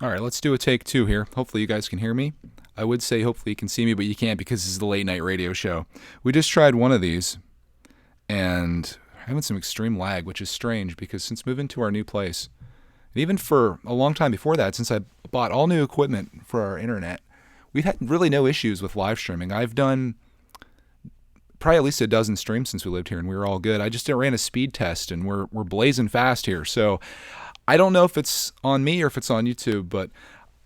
All right, let's do a take two here. Hopefully you guys can hear me. I would say hopefully you can see me, but you can't because this is the late night radio show. We just tried one of these and having some extreme lag, which is strange because since moving to our new place, and even for a long time before that, since I bought all new equipment for our internet, we've had really no issues with live streaming. I've done probably at least a dozen streams since we lived here and we were all good. I just ran a speed test and we're blazing fast here. So I don't know if it's on me or if it's on YouTube, but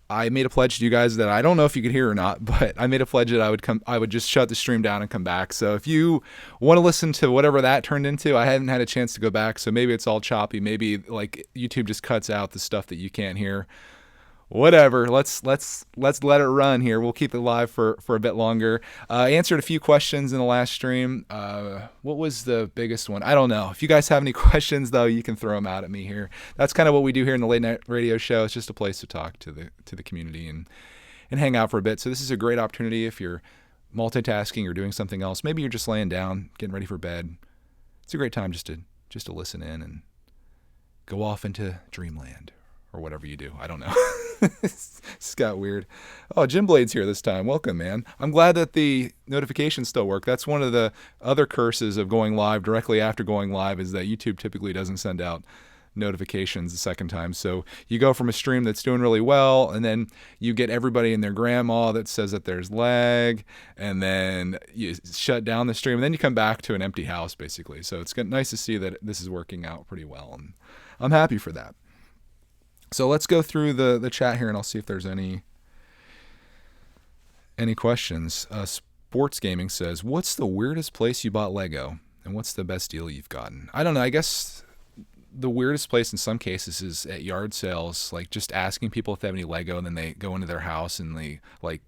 I made a pledge to you guys that I don't know if you could hear or not, but I made a pledge that I would just shut the stream down and come back. So if you want to listen to whatever that turned into, I haven't had a chance to go back. So maybe it's all choppy. Maybe like YouTube just cuts out the stuff that you can't hear. Whatever. Let's let it run here. We'll keep it live for a bit longer. I answered a few questions in the last stream. What was the biggest one? I don't know. If you guys have any questions though, you can throw them out at me here. That's kind of what we do here in the late night radio show. It's just a place to talk to the community and hang out for a bit. So this is a great opportunity if you're multitasking or doing something else. Maybe you're just laying down, getting ready for bed. It's a great time just to listen in and go off into dreamland or whatever you do. I don't know. It's got weird. Oh, Jim Blade's here this time. Welcome, man. I'm glad that the notifications still work. That's one of the other curses of going live directly after going live is that YouTube typically doesn't send out notifications the second time. So you go from a stream that's doing really well, and then you get everybody and their grandma that says that there's lag, and then you shut down the stream, and then you come back to an empty house, basically. So it's nice to see that this is working out pretty well, and I'm happy for that. So let's go through the chat here and I'll see if there's any questions. Sports Gaming says, what's the weirdest place you bought Lego and what's the best deal you've gotten? I don't know. I guess the weirdest place in some cases is at yard sales, like just asking people if they have any Lego and then they go into their house and they like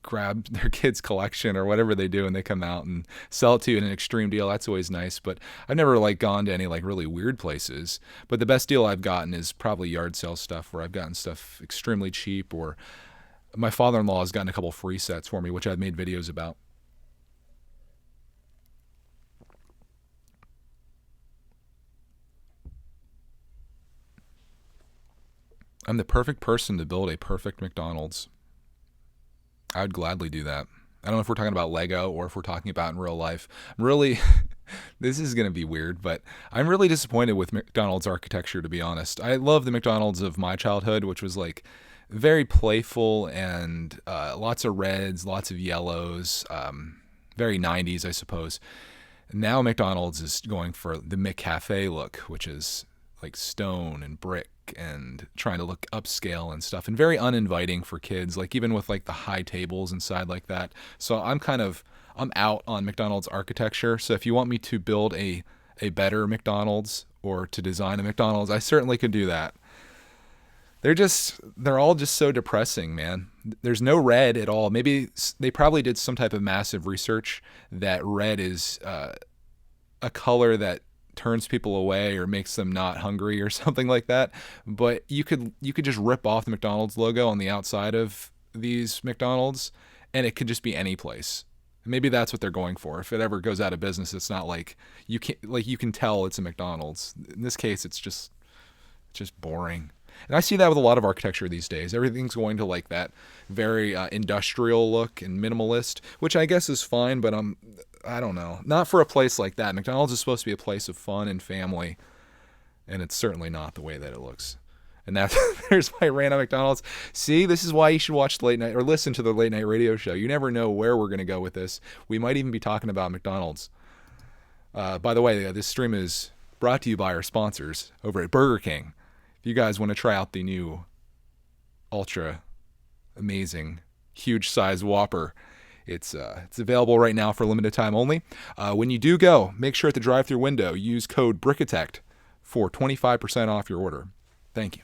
grab their kids' collection or whatever they do and they come out and sell it to you in an extreme deal. That's always nice, but I've never like gone to any like really weird places. But the best deal I've gotten is probably yard sale stuff where I've gotten stuff extremely cheap, or my father-in-law has gotten a couple free sets for me, which I've made videos about. I'm the perfect person to build a perfect McDonald's. I would gladly do that. I don't know if we're talking about Lego or if we're talking about in real life. I'm really, this is going to be weird, but I'm really disappointed with McDonald's architecture, to be honest. I love the McDonald's of my childhood, which was like very playful and lots of reds, lots of yellows, very 90s, I suppose. Now McDonald's is going for the McCafe look, which is like stone and brick and trying to look upscale and stuff, and very uninviting for kids, like even with like the high tables inside like that. So I'm out on McDonald's architecture. So if you want me to build a better McDonald's or to design a McDonald's, I certainly could do that. They're all just so depressing, man. There's no red at all. Maybe they probably did some type of massive research that red is a color that turns people away or makes them not hungry or something like that. But you could just rip off the McDonald's logo on the outside of these McDonald's and it could just be any place. Maybe that's what they're going for. If it ever goes out of business, it's not like you can tell it's a McDonald's. In this case, it's just boring. And I see that with a lot of architecture these days. Everything's going to like that very industrial look and minimalist, which I guess is fine, but I don't know. Not for a place like that. McDonald's is supposed to be a place of fun and family, and it's certainly not the way that it looks. And that's there's my rant on McDonald's. See, this is why you should watch the late night or listen to the late night radio show. You never know where we're going to go with this. We might even be talking about McDonald's. By the way, this stream is brought to you by our sponsors over at Burger King. If you guys want to try out the new ultra amazing huge size Whopper, it's available right now for a limited time only. When you do go, make sure at the drive-thru window use code BRICKATECT for 25% off your order. Thank you.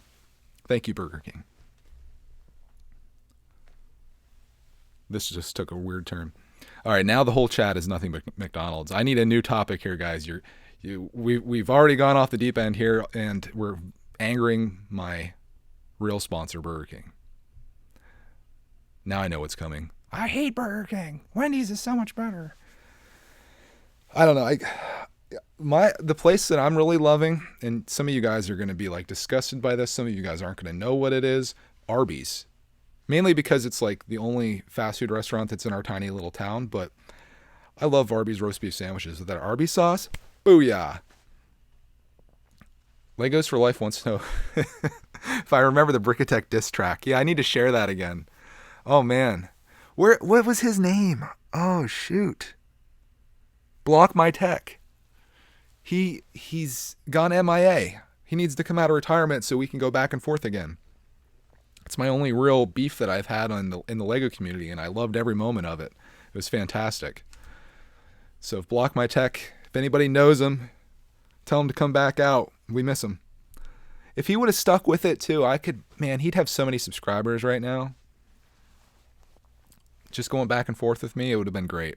Thank you, Burger King. This just took a weird turn. All right, now the whole chat is nothing but McDonald's. I need a new topic here, guys. We've already gone off the deep end here, and we're angering my real sponsor, Burger King. Now I know what's coming. I hate Burger King. Wendy's is so much better. I don't know. The place that I'm really loving, and some of you guys are going to be like disgusted by this. Some of you guys aren't going to know what it is. Arby's. Mainly because it's like the only fast food restaurant that's in our tiny little town, but I love Arby's roast beef sandwiches with that Arby's sauce. Booyah. Legos for Life wants to know if I remember the Brickatech diss track. Yeah, I need to share that again. Oh man. What was his name? Oh shoot. Block My Tech. He's gone MIA. He needs to come out of retirement so we can go back and forth again. It's my only real beef that I've had in the Lego community, and I loved every moment of it. It was fantastic. So if Block My Tech, if anybody knows him, tell him to come back out. We miss him. If he would have stuck with it too, he'd have so many subscribers right now. Just going back and forth with me, it would have been great.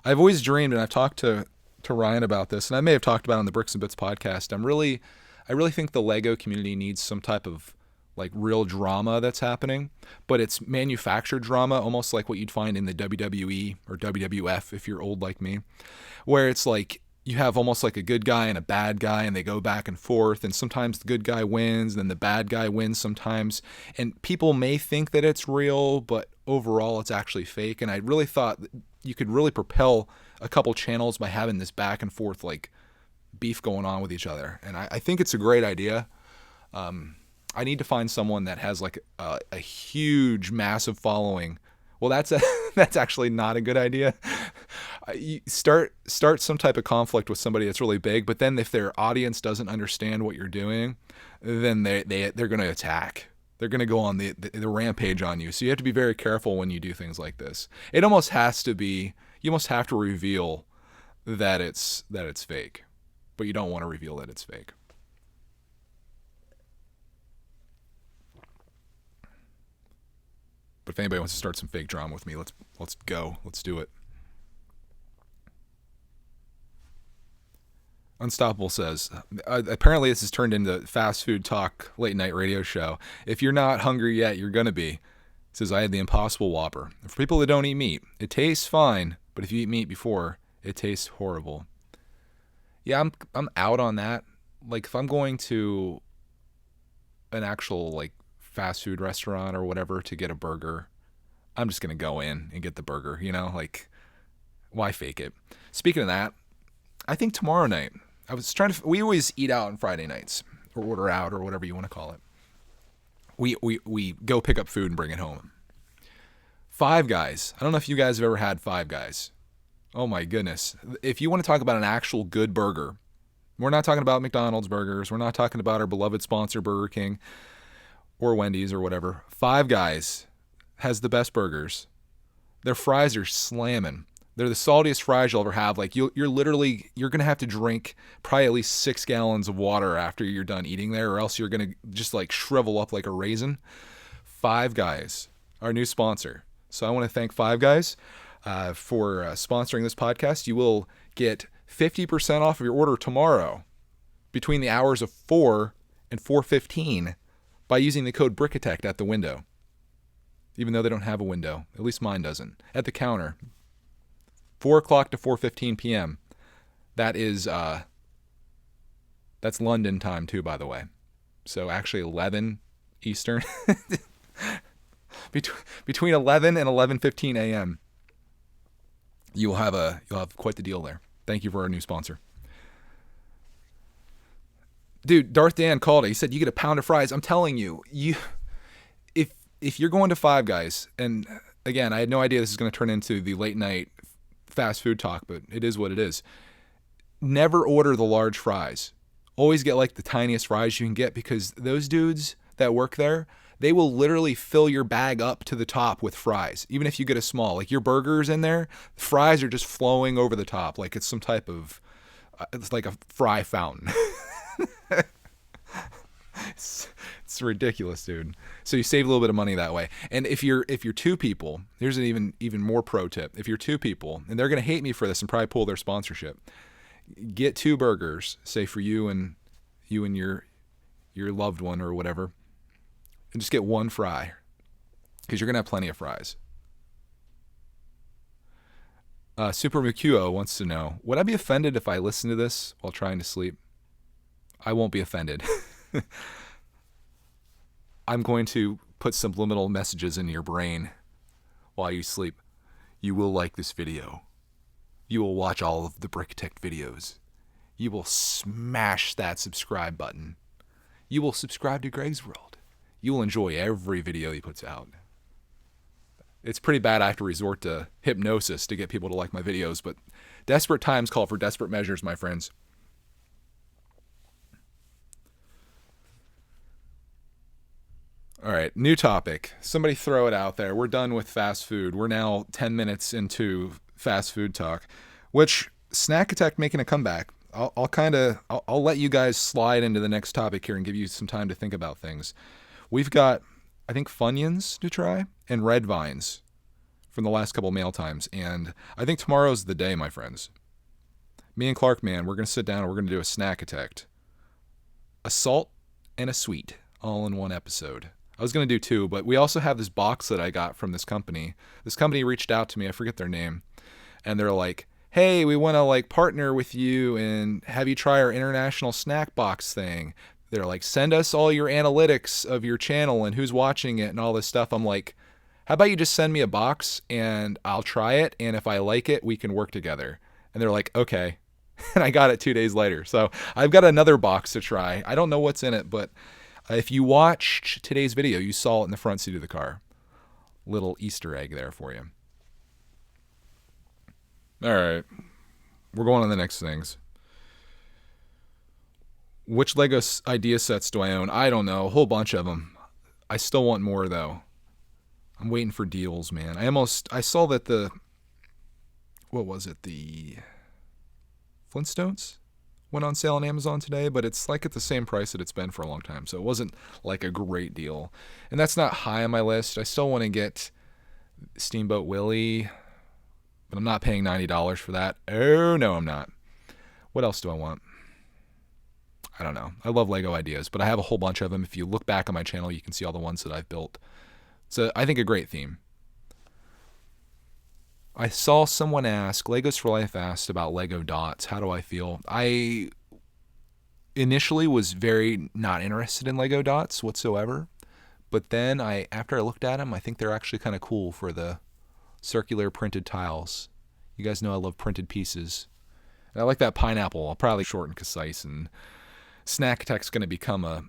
I've always dreamed, and I've talked to Ryan about this, and I may have talked about it on the Bricks and Bits podcast. I really think the Lego community needs some type of like real drama that's happening, but it's manufactured drama, almost like what you'd find in the WWE or WWF if you're old like me, where it's like you have almost like a good guy and a bad guy, and they go back and forth, and sometimes the good guy wins, then the bad guy wins sometimes, and people may think that it's real, but overall it's actually fake. And I really thought you could really propel a couple channels by having this back and forth like beef going on with each other, and I think it's a great idea. I need to find someone that has like a huge, massive following. Well, that's actually not a good idea. You start some type of conflict with somebody that's really big, but then if their audience doesn't understand what you're doing, then they're going to attack. They're going to go on the rampage on you. So you have to be very careful when you do things like this. It almost has to be. You almost have to reveal that it's fake, but you don't want to reveal that it's fake. But if anybody wants to start some fake drama with me, let's go. Let's do it. Unstoppable says, apparently this has turned into fast food talk late night radio show. If you're not hungry yet, you're going to be. Says, I had the Impossible Whopper. For people that don't eat meat, it tastes fine, but if you eat meat before, it tastes horrible. Yeah, I'm out on that. Like if I'm going to an actual like fast food restaurant or whatever to get a burger, I'm just going to go in and get the burger, like why fake it? Speaking of that, I think tomorrow night, we always eat out on Friday nights or order out or whatever you want to call it. We go pick up food and bring it home. Five Guys. I don't know if you guys have ever had Five Guys. Oh my goodness. If you want to talk about an actual good burger, we're not talking about McDonald's burgers. We're not talking about our beloved sponsor, Burger King or Wendy's or whatever. Five Guys has the best burgers. Their fries are slamming. They're the saltiest fries you'll ever have. Like you're going to have to drink probably at least 6 gallons of water after you're done eating there, or else you're going to just like shrivel up like a raisin. Five Guys, our new sponsor. So I want to thank Five Guys for sponsoring this podcast. You will get 50% off of your order tomorrow between the hours of 4 and 4:15 by using the code Brickatech at the window. Even though they don't have a window. At least mine doesn't. At the counter. 4 o'clock to 4:15 p.m. That is, that's London time too, by the way. So actually 11 Eastern. Between 11 and 11:15 a.m. You'll have quite the deal there. Thank you for our new sponsor. Dude, Darth Dan called it. He said you get a pound of fries. I'm telling you, if you're going to Five Guys, and again, I had no idea this is going to turn into the late night fast food talk, but it is what it is. Never order the large fries. Always get like the tiniest fries you can get, because those dudes that work there, they will literally fill your bag up to the top with fries. Even if you get a small, like your burger's in there, the fries are just flowing over the top. Like it's some type of, it's like a fry fountain. It's ridiculous, dude. So you save a little bit of money that way. And if you're two people, here's an even more pro tip. If you're two people, and they're gonna hate me for this and probably pull their sponsorship, get 2 burgers, say for you and your loved one or whatever, and just get 1 fry, because you're gonna have plenty of fries. Super Mukuo wants to know, would I be offended if I listen to this while trying to sleep? I won't be offended. I'm going to put subliminal messages in your brain while you sleep. You will like this video. You will watch all of the Brickitect videos. You will smash that subscribe button. You will subscribe to Greg's World. You will enjoy every video he puts out. It's pretty bad I have to resort to hypnosis to get people to like my videos, but desperate times call for desperate measures, my friends. All right, new topic. Somebody throw it out there. We're done with fast food. We're now 10 minutes into fast food talk, which Snack Attack making a comeback. I'll let you guys slide into the next topic here and give you some time to think about things. We've got, I think, Funyuns to try and Red Vines from the last couple mail times. And I think tomorrow's the day, my friends. Me and Clark, man, we're going to sit down and we're going to do a Snack Attack. A salt and a sweet all in one episode. I was going to do two, but we also have this box that I got from this company. This company reached out to me. I forget their name. And they're like, hey, we want to like partner with you and have you try our international snack box thing. They're like, send us all your analytics of your channel and who's watching it and all this stuff. I'm like, how about you just send me a box and I'll try it. And if I like it, we can work together. And they're like, okay. And I got it 2 days later. So I've got another box to try. I don't know what's in it, but if you watched today's video, you saw it in the front seat of the car. Little Easter egg there for you. All right. We're going on the next things. Which Lego idea sets do I own? I don't know. A whole bunch of them. I still want more, though. I'm waiting for deals, man. I saw that the Flintstones went on sale on Amazon today, but it's like at the same price that it's been for a long time. So it wasn't like a great deal. And that's not high on my list. I still want to get Steamboat Willie, but I'm not paying $90 for that. Oh, no, I'm not. What else do I want? I don't know. I love Lego ideas, but I have a whole bunch of them. If you look back on my channel, you can see all the ones that I've built. So I think a great theme. I saw someone ask, Legos for Life asked about Lego dots. How do I feel? I initially was very not interested in Lego dots whatsoever. But then after I looked at them, I think they're actually kind of cool for the circular printed tiles. You guys know I love printed pieces. And I like that pineapple. I'll probably short and concise, and Snack Attack's going to become a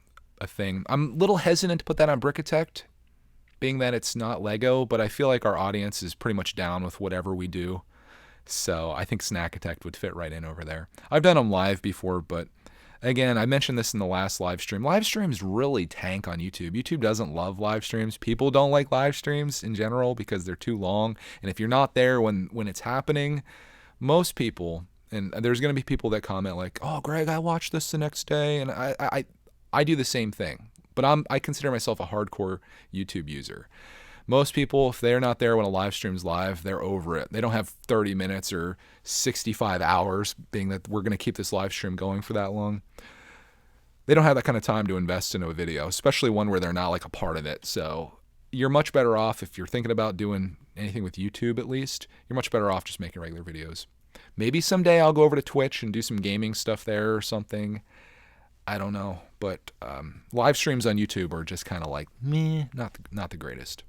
thing. I'm a little hesitant to put that on Brickitect, being that it's not Lego, but I feel like our audience is pretty much down with whatever we do. So I think Snack Attack would fit right in over there. I've done them live before, but again, I mentioned this in the last live stream. Live streams really tank on YouTube. YouTube doesn't love live streams. People don't like live streams in general because they're too long. And if you're not there when it's happening, most people, and there's going to be people that comment like, oh, Greg, I watched this the next day. And I do the same thing. But I consider myself a hardcore YouTube user. Most people, if they're not there when a live stream's live, they're over it. They don't have 30 minutes or 65 hours, being that we're going to keep this live stream going for that long. They don't have that kind of time to invest into a video, especially one where they're not like a part of it. So you're much better off, if you're thinking about doing anything with YouTube at least, you're much better off just making regular videos. Maybe someday I'll go over to Twitch and do some gaming stuff there or something. I don't know, but live streams on YouTube are just kind of like meh, not the greatest.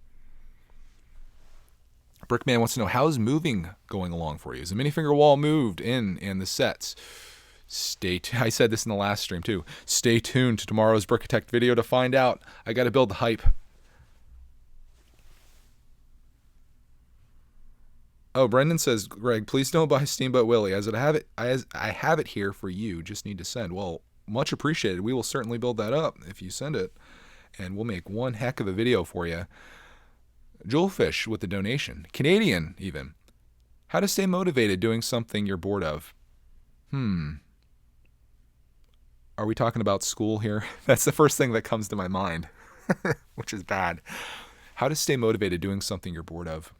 Brickman wants to know, how's moving going along for you? Is the minifinger wall moved in the sets? I said this in the last stream too. Stay tuned to tomorrow's Brickitect video to find out. I got to build the hype. Oh, Brendan says, Greg, please don't buy Steamboat Willie. As I have it here for you. Just need to send. Well, much appreciated. We will certainly build that up if you send it, and we'll make one heck of a video for you. Jewelfish with the donation. Canadian, even. How to stay motivated doing something you're bored of. Are we talking about school here? That's the first thing that comes to my mind, which is bad. How to stay motivated doing something you're bored of.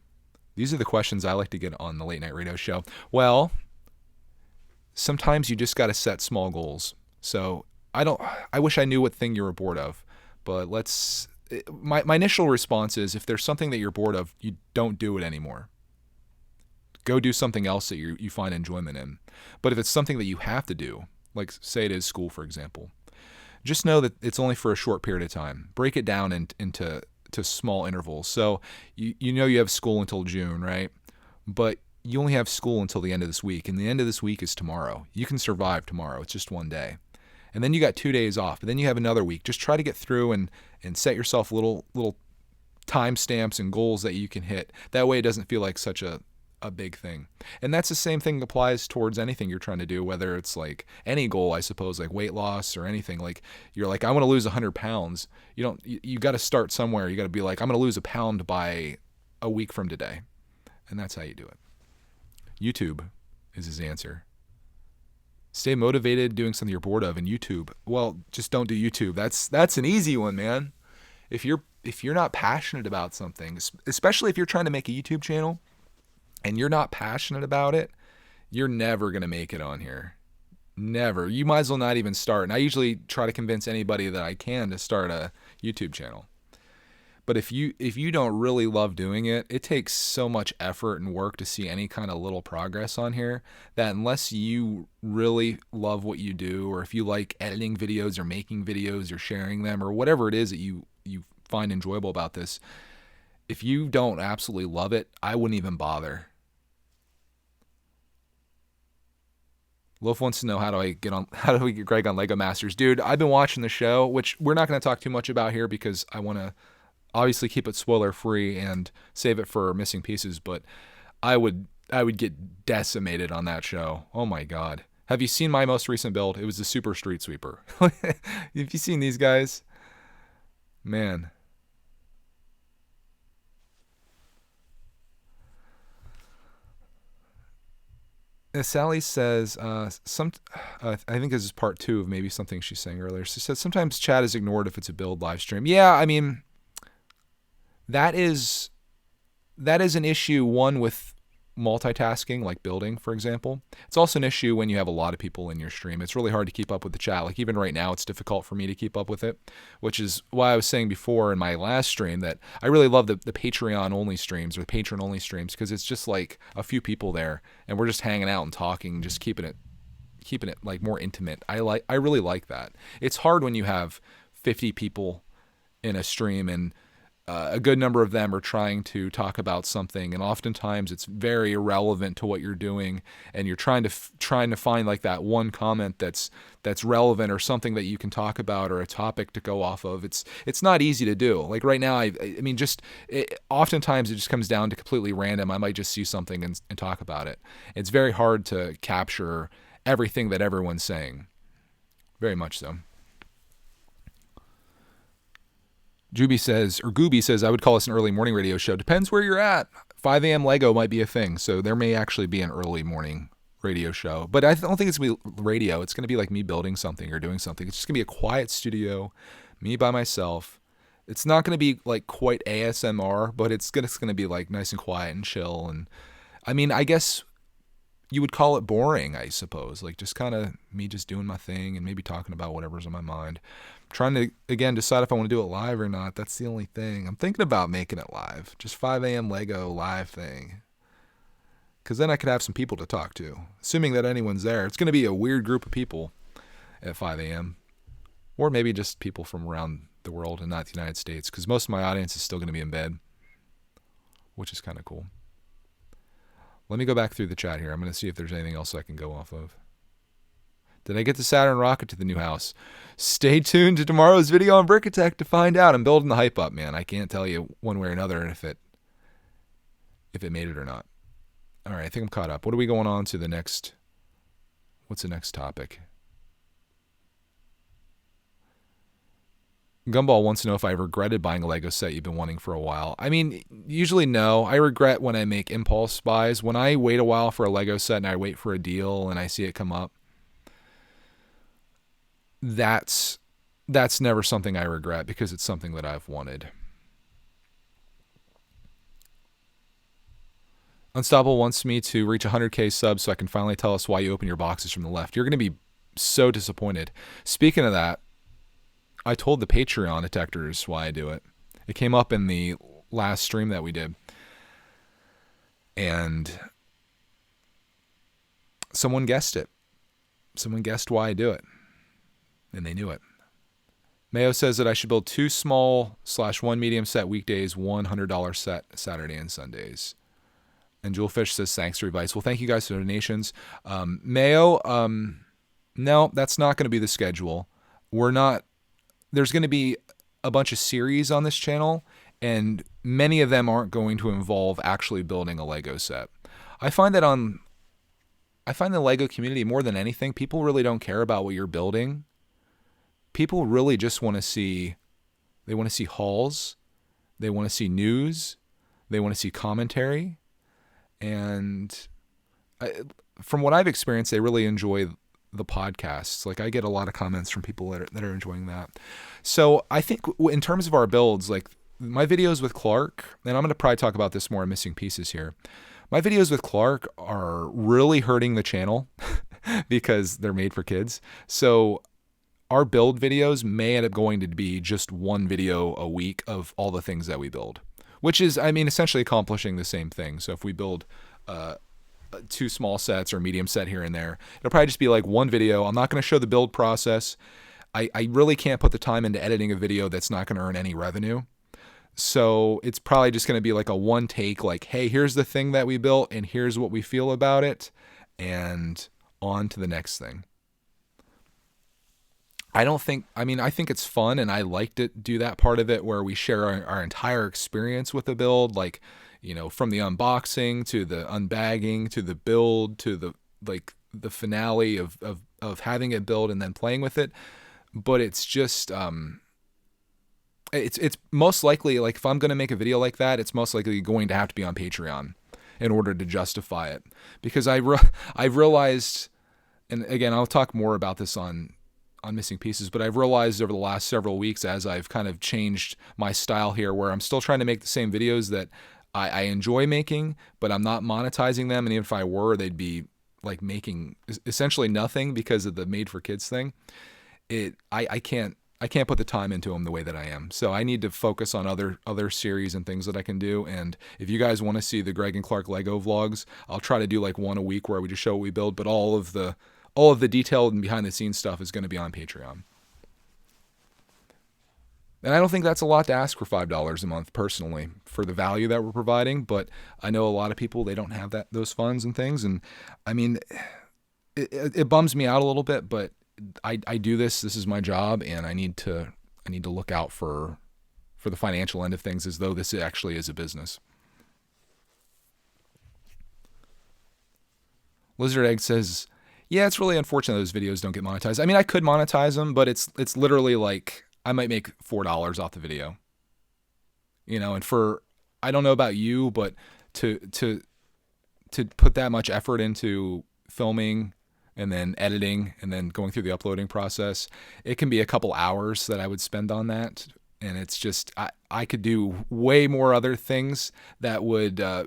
These are the questions I like to get on the late night radio show. Well, sometimes you just got to set small goals. So I wish I knew what thing you were bored of, but my initial response is, if there's something that you're bored of, you don't do it anymore. Go do something else that you find enjoyment in. But if it's something that you have to do, like say it is school, for example, just know that it's only for a short period of time. Break it down into to small intervals. So you know you have school until June, right? But you only have school until the end of this week, and the end of this week is tomorrow. You can survive tomorrow. It's just one day. And then you got 2 days off, but then you have another week. Just try to get through and set yourself little timestamps and goals that you can hit. That way it doesn't feel like such a big thing. And that's the same thing that applies towards anything you're trying to do, whether it's like any goal, I suppose, like weight loss or anything. Like you're like, I want to lose 100 pounds. You got to start somewhere. You got to be like, I'm going to lose a pound by a week from today. And that's how you do it. YouTube is his answer. Stay motivated doing something you're bored of. And YouTube, well, just don't do YouTube. That's an easy one, man. If you're not passionate about something, especially if you're trying to make a YouTube channel and you're not passionate about it, you're never going to make it on here. Never. You might as well not even start. And I usually try to convince anybody that I can to start a YouTube channel. But if you don't really love doing it, it takes so much effort and work to see any kind of little progress on here that unless you really love what you do, or if you like editing videos or making videos or sharing them or whatever it is that you find enjoyable about this, if you don't absolutely love it, I wouldn't even bother. Loaf wants to know how do we get Greg on Lego Masters. Dude, I've been watching the show, which we're not going to talk too much about here because I want to obviously keep it spoiler free and save it for missing pieces, but I would get decimated on that show. Oh my God. Have you seen my most recent build? It was the Super Street Sweeper. Have you seen these guys? Man. Sally says, I think this is part 2 of maybe something she's saying earlier. She says, sometimes chat is ignored if it's a build live stream. Yeah, I mean, that is an issue, one, with multitasking, like building, for example. It's also an issue when you have a lot of people in your stream. It's really hard to keep up with the chat. Like even right now, it's difficult for me to keep up with it, which is why I was saying before in my last stream that I really love the Patreon only streams or the patron only streams, because it's just like a few people there and we're just hanging out and talking, just keeping it like more intimate. I really like that. It's hard when you have 50 people in a stream and a good number of them are trying to talk about something, and oftentimes it's very irrelevant to what you're doing, and you're trying to find like that one comment that's relevant or something that you can talk about or a topic to go off of. It's not easy to do. Like right now, I mean, oftentimes it just comes down to completely random. I might just see something and talk about it. It's very hard to capture everything that everyone's saying. Very much so. Gooby says, I would call this an early morning radio show. Depends where you're at. 5 a.m. Lego might be a thing, so there may actually be an early morning radio show. But I don't think it's going to be radio. It's going to be like me building something or doing something. It's just going to be a quiet studio, me by myself. It's not going to be like quite ASMR, but it's going to be like nice and quiet and chill. And I mean, I guess you would call it boring, I suppose. Like just kind of me just doing my thing and maybe talking about whatever's on my mind. Trying to, again, decide if I want to do it live or not. That's the only thing. I'm thinking about making it live. Just 5 a.m. Lego live thing. Because then I could have some people to talk to. Assuming that anyone's there. It's going to be a weird group of people at 5 a.m. Or maybe just people from around the world and not the United States. Because most of my audience is still going to be in bed. Which is kind of cool. Let me go back through the chat here. I'm going to see if there's anything else I can go off of. Did I get the Saturn rocket to the new house? Stay tuned to tomorrow's video on Brickatech to find out. I'm building the hype up, man. I can't tell you one way or another if it made it or not. All right, I think I'm caught up. What are we going on to the next? What's the next topic? Gumball wants to know if I regretted buying a Lego set you've been wanting for a while. I mean, usually no. I regret when I make impulse buys. When I wait a while for a Lego set and I wait for a deal and I see it come up, that's never something I regret because it's something that I've wanted. Unstoppable wants me to reach 100K subs so I can finally tell us why you open your boxes from the left. You're going to be so disappointed. Speaking of that, I told the Patreon detectors why I do it. It came up in the last stream that we did. And someone guessed it. Someone guessed why I do it. And they knew it. Mayo says that I should build 2 small/1 medium set weekdays, $100 set Saturday and Sundays. And Jewelfish says, thanks for advice. Well, thank you guys for the donations. Mayo, no, that's not going to be the schedule. There's going to be a bunch of series on this channel, and many of them aren't going to involve actually building a Lego set. I find the Lego community, more than anything, people really don't care about what you're building. People really just want to see hauls, they want to see news, they want to see commentary, and from what I've experienced, they really enjoy the podcasts. Like, I get a lot of comments from people that are enjoying that. So I think in terms of our builds, like my videos with Clark, and I'm going to probably talk about this more in Missing Pieces here. My videos with Clark are really hurting the channel because they're made for kids. So our build videos may end up going to be just one video a week of all the things that we build, which is, I mean, essentially accomplishing the same thing. So if we build 2 small sets or medium set here and there, it'll probably just be like one video. I'm not going to show the build process. I really can't put the time into editing a video that's not going to earn any revenue. So it's probably just going to be like a one take, like, hey, here's the thing that we built and here's what we feel about it, and on to the next thing. I think it's fun, and I like to do that part of it where we share our entire experience with the build, like, you know, from the unboxing to the unbagging to the build to the finale of having it build and then playing with it. But it's just it's most likely, like, if I'm going to make a video like that, it's most likely going to have to be on Patreon in order to justify it, because I've realized, and again, I'll talk more about this on Missing Pieces, but I've realized over the last several weeks, as I've kind of changed my style here, where I'm still trying to make the same videos that I enjoy making, but I'm not monetizing them. And even if I were, they'd be like making essentially nothing because of the made for kids thing. I can't put the time into them the way that I am. So I need to focus on other series and things that I can do. And if you guys want to see the Greg and Clark Lego vlogs, I'll try to do like one a week where we just show what we build, but all of the detailed and behind the scenes stuff is going to be on Patreon. And I don't think that's a lot to ask for $5 a month personally for the value that we're providing, but I know a lot of people, they don't have those funds and things. And I mean, it bums me out a little bit, but I do this is my job, and I need to look out for the financial end of things as though this actually is a business. Lizard Egg says, yeah, it's really unfortunate those videos don't get monetized. I mean, I could monetize them, but it's literally like I might make $4 off the video. You know, and I don't know about you, but to put that much effort into filming and then editing and then going through the uploading process, it can be a couple hours that I would spend on that. And it's just, I could do way more other things that would, from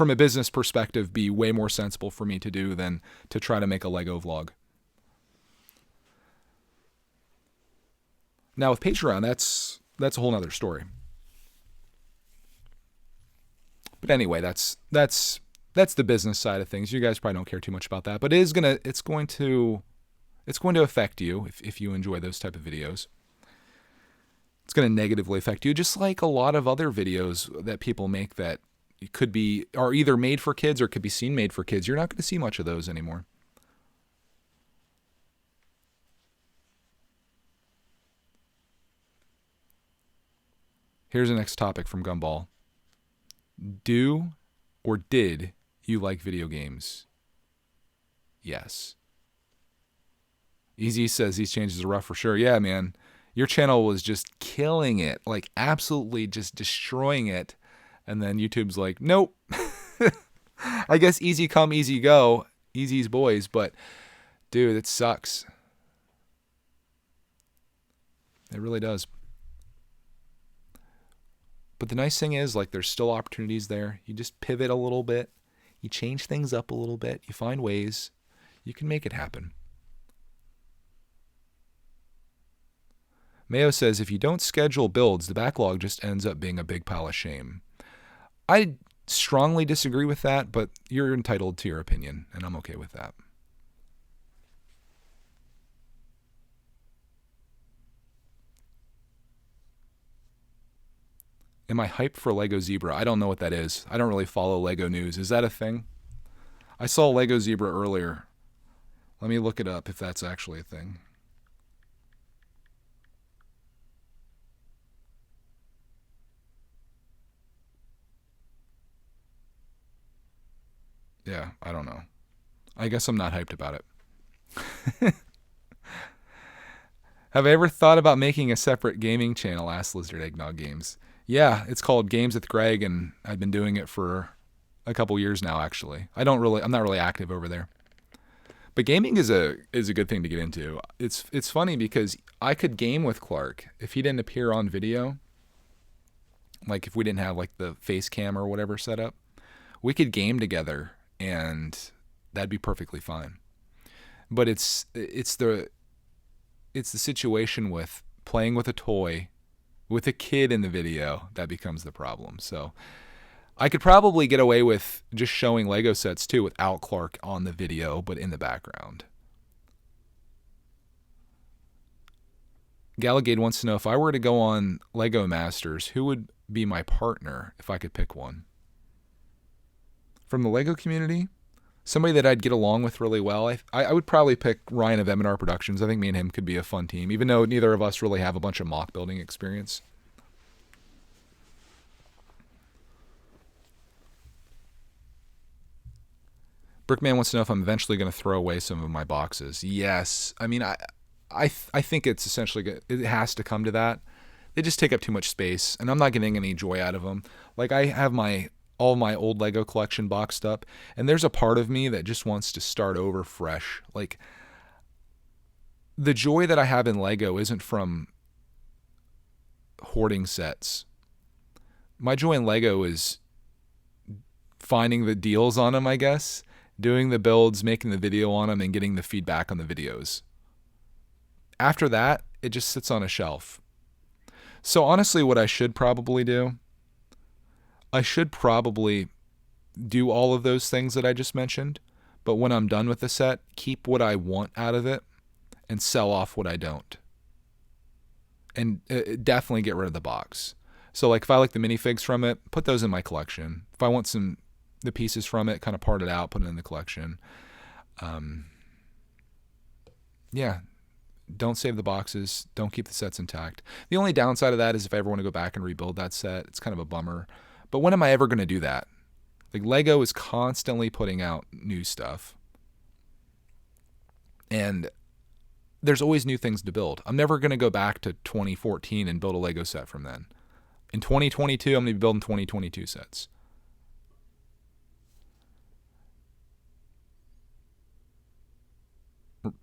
a business perspective, be way more sensible for me to do than to try to make a Lego vlog. Now with Patreon, that's a whole nother story. But anyway, that's the business side of things. You guys probably don't care too much about that, but it's going to affect you if you enjoy those type of videos. It's going to negatively affect you, just like a lot of other videos that people make that are either made for kids or could be seen made for kids. You're not going to see much of those anymore. Here's the next topic from Gumball. Do or did you like video games? Yes. Easy says these changes are rough for sure. Yeah, man. Your channel was just killing it, like absolutely just destroying it. And then YouTube's like, nope. I guess easy come, easy go. Easy's boys. But, dude, it sucks. It really does. But the nice thing is, like, there's still opportunities there. You just pivot a little bit. You change things up a little bit. You find ways. You can make it happen. Mayo says, if you don't schedule builds, the backlog just ends up being a big pile of shame. I strongly disagree with that, but you're entitled to your opinion, and I'm okay with that. Am I hyped for Lego Zebra? I don't know what that is. I don't really follow Lego news. Is that a thing? I saw Lego Zebra earlier. Let me look it up if that's actually a thing. Yeah, I don't know. I guess I'm not hyped about it. Have I ever thought about making a separate gaming channel? Asked Lizard Eggnog Games. Yeah, it's called Games with Greg, and I've been doing it for a couple years now. Actually, I'm not really active over there. But gaming is a good thing to get into. It's funny because I could game with Clark if he didn't appear on video. Like if we didn't have like the face cam or whatever set up, we could game together, and that'd be perfectly fine. But it's the situation with playing with a toy with a kid in the video that becomes the problem. So I could probably get away with just showing Lego sets too without Clark on the video, but in the background. Galagade wants to know, if I were to go on Lego Masters, who would be my partner if I could pick one? From the Lego community, somebody that I'd get along with really well, I would probably pick Ryan of M&R Productions. I think me and him could be a fun team, even though neither of us really have a bunch of mock building experience. Brickman wants to know if I'm eventually going to throw away some of my boxes. Yes. I mean, I think it's essentially, it has to come to that. They just take up too much space, and I'm not getting any joy out of them. Like, I have all my old Lego collection boxed up, and there's a part of me that just wants to start over fresh. Like, the joy that I have in Lego isn't from hoarding sets. My joy in Lego is finding the deals on them, I guess, doing the builds, making the video on them, and getting the feedback on the videos. After that, it just sits on a shelf. So honestly, what I should probably do, I should probably do all of those things that I just mentioned, but when I'm done with the set, keep what I want out of it and sell off what I don't. And definitely get rid of the box. So like if I like the minifigs from it, put those in my collection. If I want the pieces from it, kind of part it out, put it in the collection. Yeah. Don't save the boxes. Don't keep the sets intact. The only downside of that is if I ever want to go back and rebuild that set, it's kind of a bummer. But when am I ever going to do that? Like, Lego is constantly putting out new stuff. And there's always new things to build. I'm never going to go back to 2014 and build a Lego set from then. In 2022, I'm going to be building 2022 sets.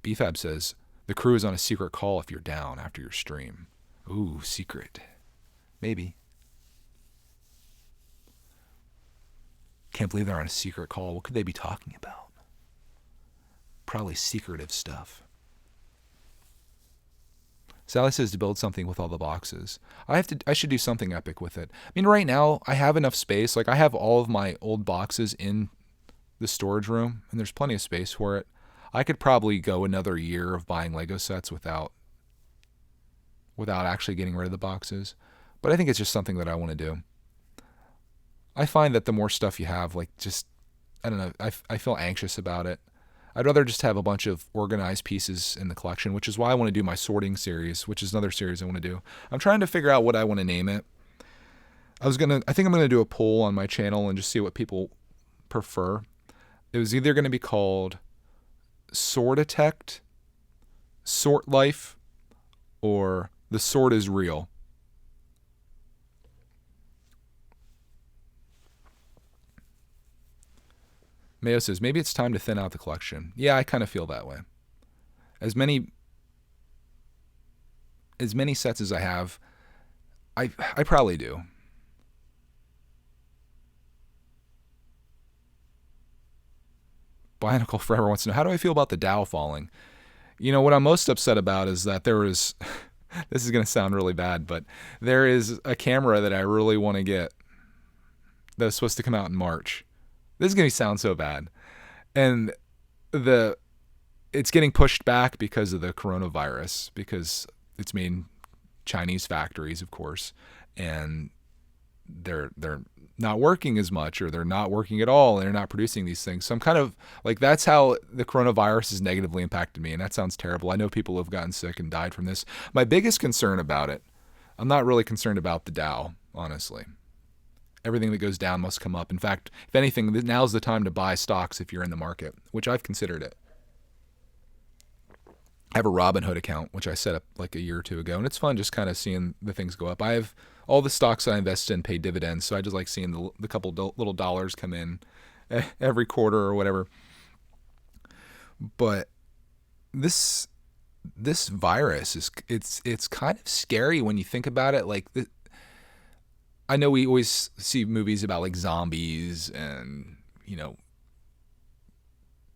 BFAB says, the crew is on a secret call if you're down after your stream. Ooh, secret. Maybe. Can't believe they're on a secret call. What could they be talking about? Probably secretive stuff. Sally says to build something with all the boxes. I should do something epic with it. I mean, right now, I have enough space. Like, I have all of my old boxes in the storage room, and there's plenty of space for it. I could probably go another year of buying Lego sets without actually getting rid of the boxes. But I think it's just something that I want to do. I find that the more stuff you have, like, just, I don't know, I feel anxious about it. I'd rather just have a bunch of organized pieces in the collection, which is why I want to do my sorting series, which is another series I want to do. I'm trying to figure out what I want to name it. I think I'm going to do a poll on my channel and just see what people prefer. It was either going to be called Sortitect, Sort Life, or The Sort is Real. Mayo says, maybe it's time to thin out the collection. Yeah, I kind of feel that way. As many sets as I have, I probably do. Bionicle Forever wants to know, how do I feel about the Dow falling? You know, what I'm most upset about is that there is, this is going to sound really bad, but there is a camera that I really want to get that was supposed to come out in March. This is going to sound so bad. And it's getting pushed back because of the coronavirus, because it's made in Chinese factories, of course. And they're not working as much, or they're not working at all, and they're not producing these things. So I'm kind of like, that's how the coronavirus has negatively impacted me, and that sounds terrible. I know people have gotten sick and died from this. My biggest concern about it, I'm not really concerned about the Dow, honestly. Everything that goes down must come up. In fact, if anything, now's the time to buy stocks if you're in the market, which I've considered it. I have a Robinhood account, which I set up like a year or two ago, and it's fun just kind of seeing the things go up. I have all the stocks I invest in pay dividends, so I just like seeing the couple little dollars come in every quarter or whatever. But this virus it's kind of scary when you think about it. Like, I know we always see movies about like zombies and,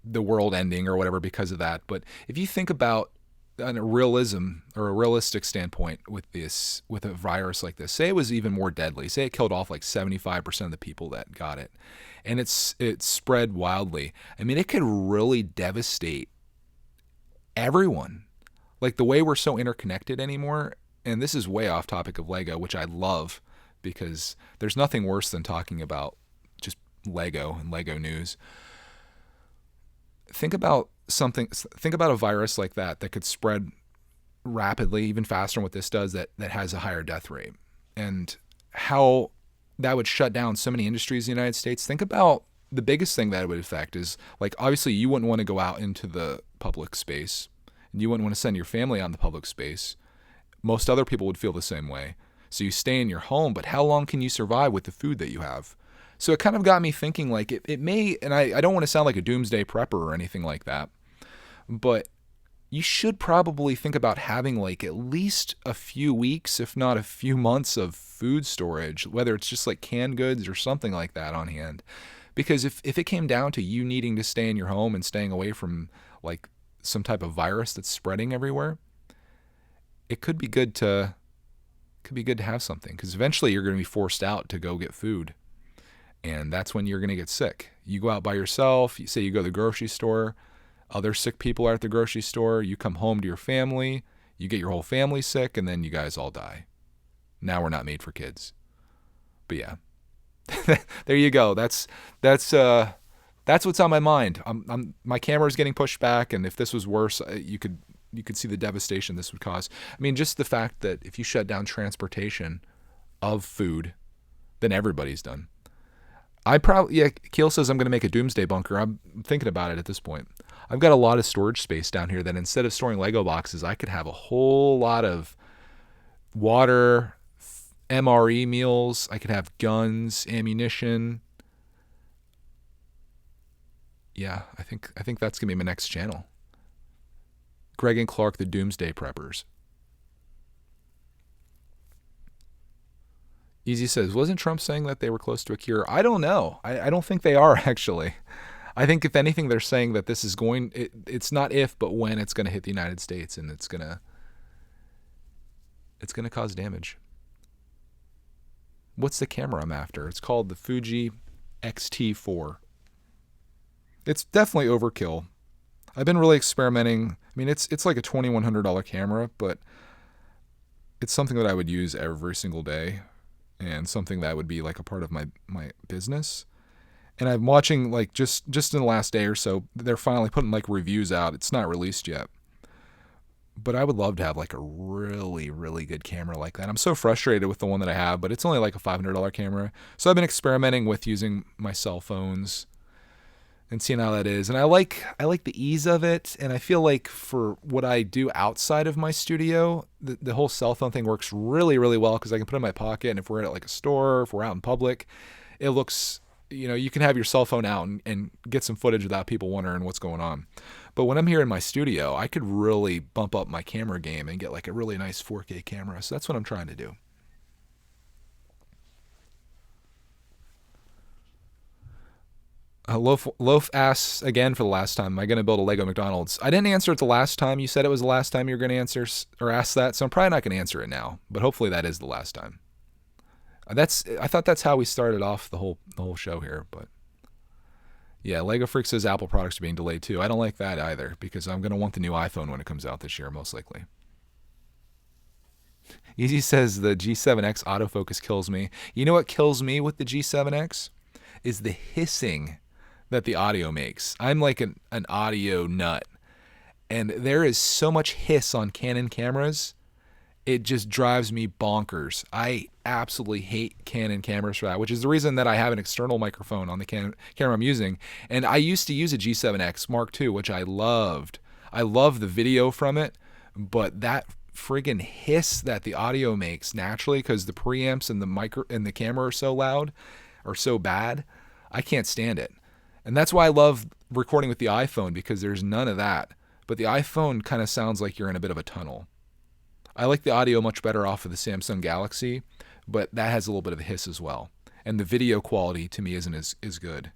the world ending or whatever because of that. But if you think about a realism or a realistic standpoint with a virus like this, say it was even more deadly, say it killed off like 75% of the people that got it, and it spread wildly. I mean, it could really devastate everyone. Like, the way we're so interconnected anymore, and this is way off topic of Lego, which I love, because there's nothing worse than talking about just Lego and Lego news. Think about a virus like that could spread rapidly, even faster than what this does, that has a higher death rate, and how that would shut down so many industries in the United States. Think about the biggest thing that it would affect is, like, obviously you wouldn't want to go out into the public space, and you wouldn't want to send your family on the public space. Most other people would feel the same way. So you stay in your home, but how long can you survive with the food that you have? So it kind of got me thinking, like, it may, and I don't want to sound like a doomsday prepper or anything like that, but you should probably think about having like at least a few weeks, if not a few months, of food storage, whether it's just like canned goods or something like that on hand. Because if it came down to you needing to stay in your home and staying away from like some type of virus that's spreading everywhere, it could be good to have something, because eventually you're going to be forced out to go get food. And that's when you're going to get sick. You go out by yourself, you say you go to the grocery store, other sick people are at the grocery store, you come home to your family, you get your whole family sick, and then you guys all die. Now we're not made for kids. But yeah. There you go. That's what's on my mind. My camera's getting pushed back, and if this was worse, you could see the devastation this would cause. I mean, just the fact that if you shut down transportation of food, then everybody's done. Keel says I'm going to make a doomsday bunker. I'm thinking about it at this point. I've got a lot of storage space down here that instead of storing Lego boxes, I could have a whole lot of water, MRE meals. I could have guns, ammunition. Yeah, I think that's going to be my next channel. Greg and Clark, the Doomsday Preppers. Easy says, wasn't Trump saying that they were close to a cure? I don't know. I don't think they are, actually. I think, if anything, they're saying that this is it's not if, but when it's going to hit the United States, and it's going to cause damage. What's the camera I'm after? It's called the Fuji X-T4. It's definitely overkill. I've been really experimenting. I mean, it's like a $2,100 camera, but it's something that I would use every single day, and something that would be like a part of my business. And I'm watching, like, just in the last day or so, they're finally putting like reviews out. It's not released yet, but I would love to have like a really, really good camera like that. I'm so frustrated with the one that I have, but it's only like a $500 camera. So I've been experimenting with using my cell phones and seeing how that is. And I like the ease of it. And I feel like for what I do outside of my studio, the whole cell phone thing works really, really well, because I can put it in my pocket. And if we're at like a store, if we're out in public, it looks, you can have your cell phone out and get some footage without people wondering what's going on. But when I'm here in my studio, I could really bump up my camera game and get like a really nice 4K camera. So that's what I'm trying to do. Loaf asks again for the last time, am I going to build a Lego McDonald's? I didn't answer it the last time. You said it was the last time you were going to answer or ask that, so I'm probably not going to answer it now. But hopefully that is the last time. I thought that's how we started off the whole show here. But yeah, Lego Freak says Apple products are being delayed too. I don't like that either, because I'm going to want the new iPhone when it comes out this year, most likely. Easy says the G7X autofocus kills me. You know what kills me with the G7X? Is the hissing that the audio makes. I'm like an audio nut. And there is so much hiss on Canon cameras. It just drives me bonkers. I absolutely hate Canon cameras for that, which is the reason that I have an external microphone on the camera I'm using. And I used to use a G7X Mark II, which I loved. I love the video from it, but that friggin' hiss that the audio makes naturally, because the preamps and the micro and the camera are so loud or so bad, I can't stand it. And that's why I love recording with the iPhone, because there's none of that. But the iPhone kind of sounds like you're in a bit of a tunnel. I like the audio much better off of the Samsung Galaxy, but that has a little bit of a hiss as well. And the video quality to me isn't as good.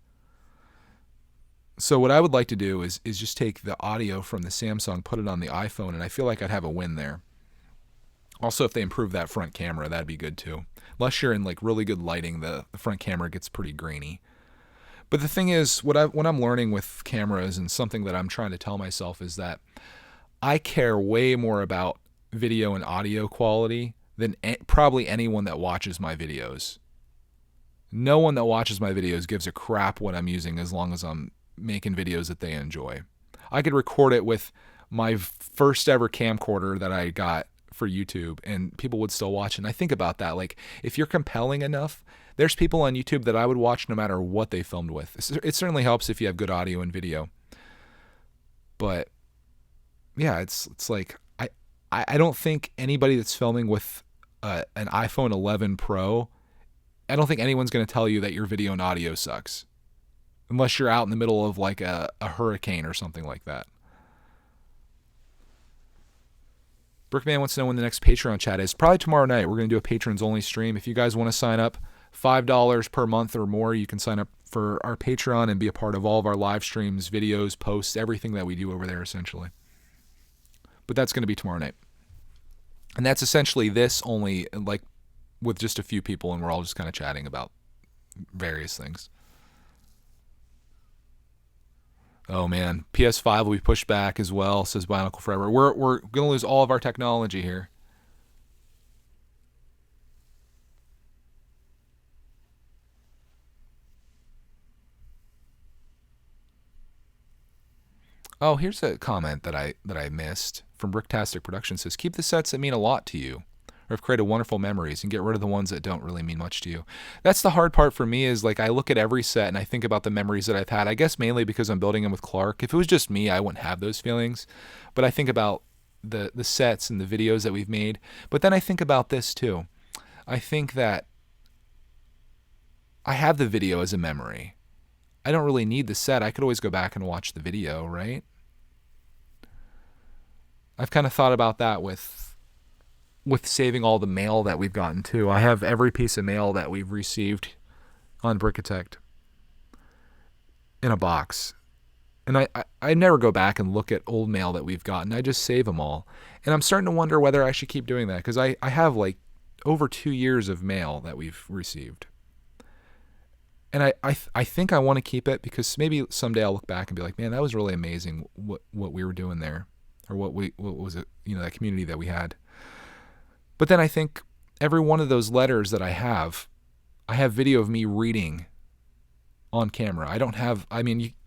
So what I would like to do is just take the audio from the Samsung, put it on the iPhone, and I feel like I'd have a win there. Also, if they improve that front camera, that'd be good too. Unless you're in like really good lighting, the front camera gets pretty grainy. But the thing is, what I'm learning with cameras, and something that I'm trying to tell myself, is that I care way more about video and audio quality than probably anyone that watches my videos. No one that watches my videos gives a crap what I'm using, as long as I'm making videos that they enjoy. I could record it with my first ever camcorder that I got for YouTube, and people would still watch. And I think about that, like, if you're compelling enough, there's people on YouTube that I would watch no matter what they filmed with. It certainly helps if you have good audio and video. But yeah, it's like I don't think anybody that's filming with an iPhone 11 Pro, I don't think anyone's going to tell you that your video and audio sucks, unless you're out in the middle of like a hurricane or something like that. Brickman wants to know when the next Patreon chat is. Probably tomorrow night. We're going to do a patrons only stream. If you guys want to sign up, $5 per month or more, you can sign up for our Patreon and be a part of all of our live streams, videos, posts, everything that we do over there, essentially. But that's going to be tomorrow night. And that's essentially this, only like with just a few people, and we're all just kind of chatting about various things. Oh man, PS5 will be pushed back as well, says Bionicle Forever. We're going to lose all of our technology here. Oh, here's a comment that I missed from Bricktastic Productions. Says, keep the sets that mean a lot to you, or have created wonderful memories, and get rid of the ones that don't really mean much to you. That's the hard part for me, is like I look at every set and I think about the memories that I've had. I guess mainly because I'm building them with Clark. If it was just me, I wouldn't have those feelings. But I think about the sets and the videos that we've made. But then I think about this too. I think that I have the video as a memory. I don't really need the set. I could always go back and watch the video, right? I've kind of thought about that with saving all the mail that we've gotten too. I have every piece of mail that we've received on Brickatect in a box. And I never go back and look at old mail that we've gotten. I just save them all. And I'm starting to wonder whether I should keep doing that, because I have like over 2 years of mail that we've received. And I think I want to keep it, because maybe someday I'll look back and be like, man, that was really amazing what we were doing there, or what was it, that community that we had. But then I think every one of those letters that I have video of me reading on camera.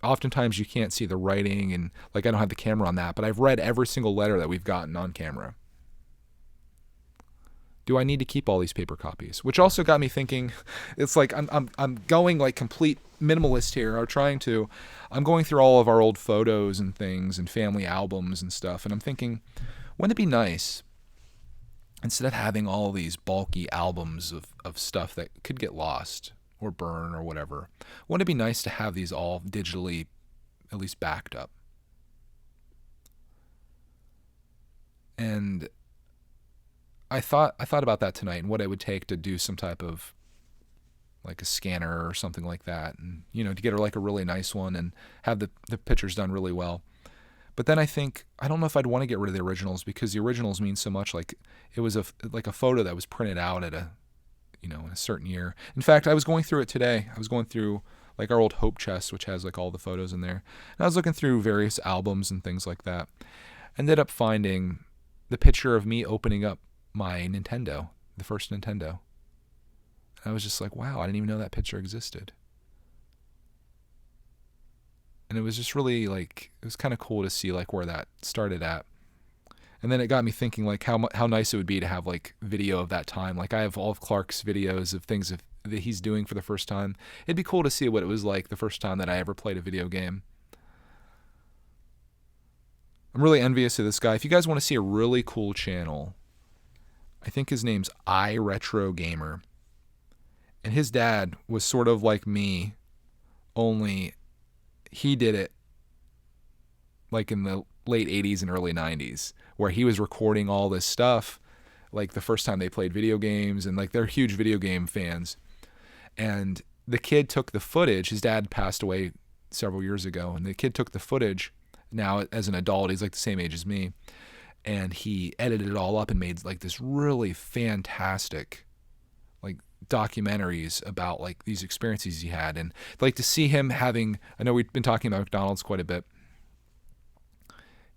Oftentimes you can't see the writing, and like I don't have the camera on that, but I've read every single letter that we've gotten on camera. Do I need to keep all these paper copies? Which also got me thinking, it's like I'm going like complete minimalist here. I'm going through all of our old photos and things and family albums and stuff, and I'm thinking, wouldn't it be nice, instead of having all these bulky albums of stuff that could get lost or burn or whatever, wouldn't it be nice to have these all digitally at least backed up? And I thought about that tonight, and what it would take to do some type of like a scanner or something like that, and to get like a really nice one and have the pictures done really well. But then I think, I don't know if I'd want to get rid of the originals, because the originals mean so much. Like it was a photo that was printed out at in a certain year. In fact, I was going through it today. I was going through like our old Hope chest, which has like all the photos in there. And I was looking through various albums and things like that. Ended up finding the picture of me opening up my Nintendo, the first Nintendo. And I was just like, wow, I didn't even know that picture existed. And it was just really like, it was kind of cool to see like where that started at. And then it got me thinking like how nice it would be to have like video of that time. Like I have all of Clark's videos of things that he's doing for the first time. It'd be cool to see what it was like the first time that I ever played a video game. I'm really envious of this guy. If you guys want to see a really cool channel, I think his name's iRetro Gamer. And his dad was sort of like me, only he did it like in the late 80s and early 90s, where he was recording all this stuff like the first time they played video games, and like they're huge video game fans. And the kid took the footage. His dad passed away several years ago, and the kid took the footage now as an adult. He's like the same age as me. And he edited it all up and made like this really fantastic like documentaries about like these experiences he had. And like to see him having, I know we've been talking about McDonald's quite a bit.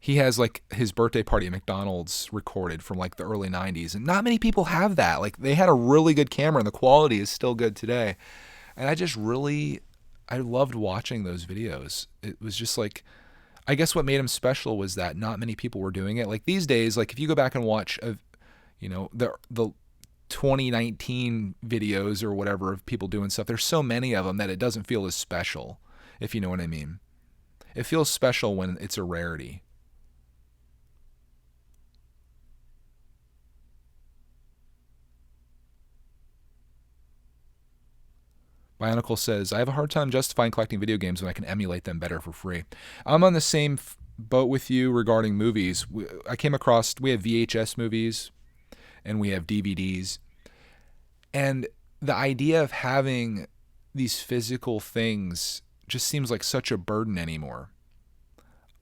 He has like his birthday party at McDonald's recorded from like the early 90s. And not many people have that. Like they had a really good camera and the quality is still good today. And I loved watching those videos. It was just like, I guess what made him special was that not many people were doing it. Like these days, like if you go back and watch, the 2019 videos or whatever of people doing stuff, there's so many of them that it doesn't feel as special, if you know what I mean. It feels special when it's a rarity. Bionicle says, I have a hard time justifying collecting video games when I can emulate them better for free. I'm on the same boat with you regarding movies. We have VHS movies and we have DVDs. And the idea of having these physical things just seems like such a burden anymore.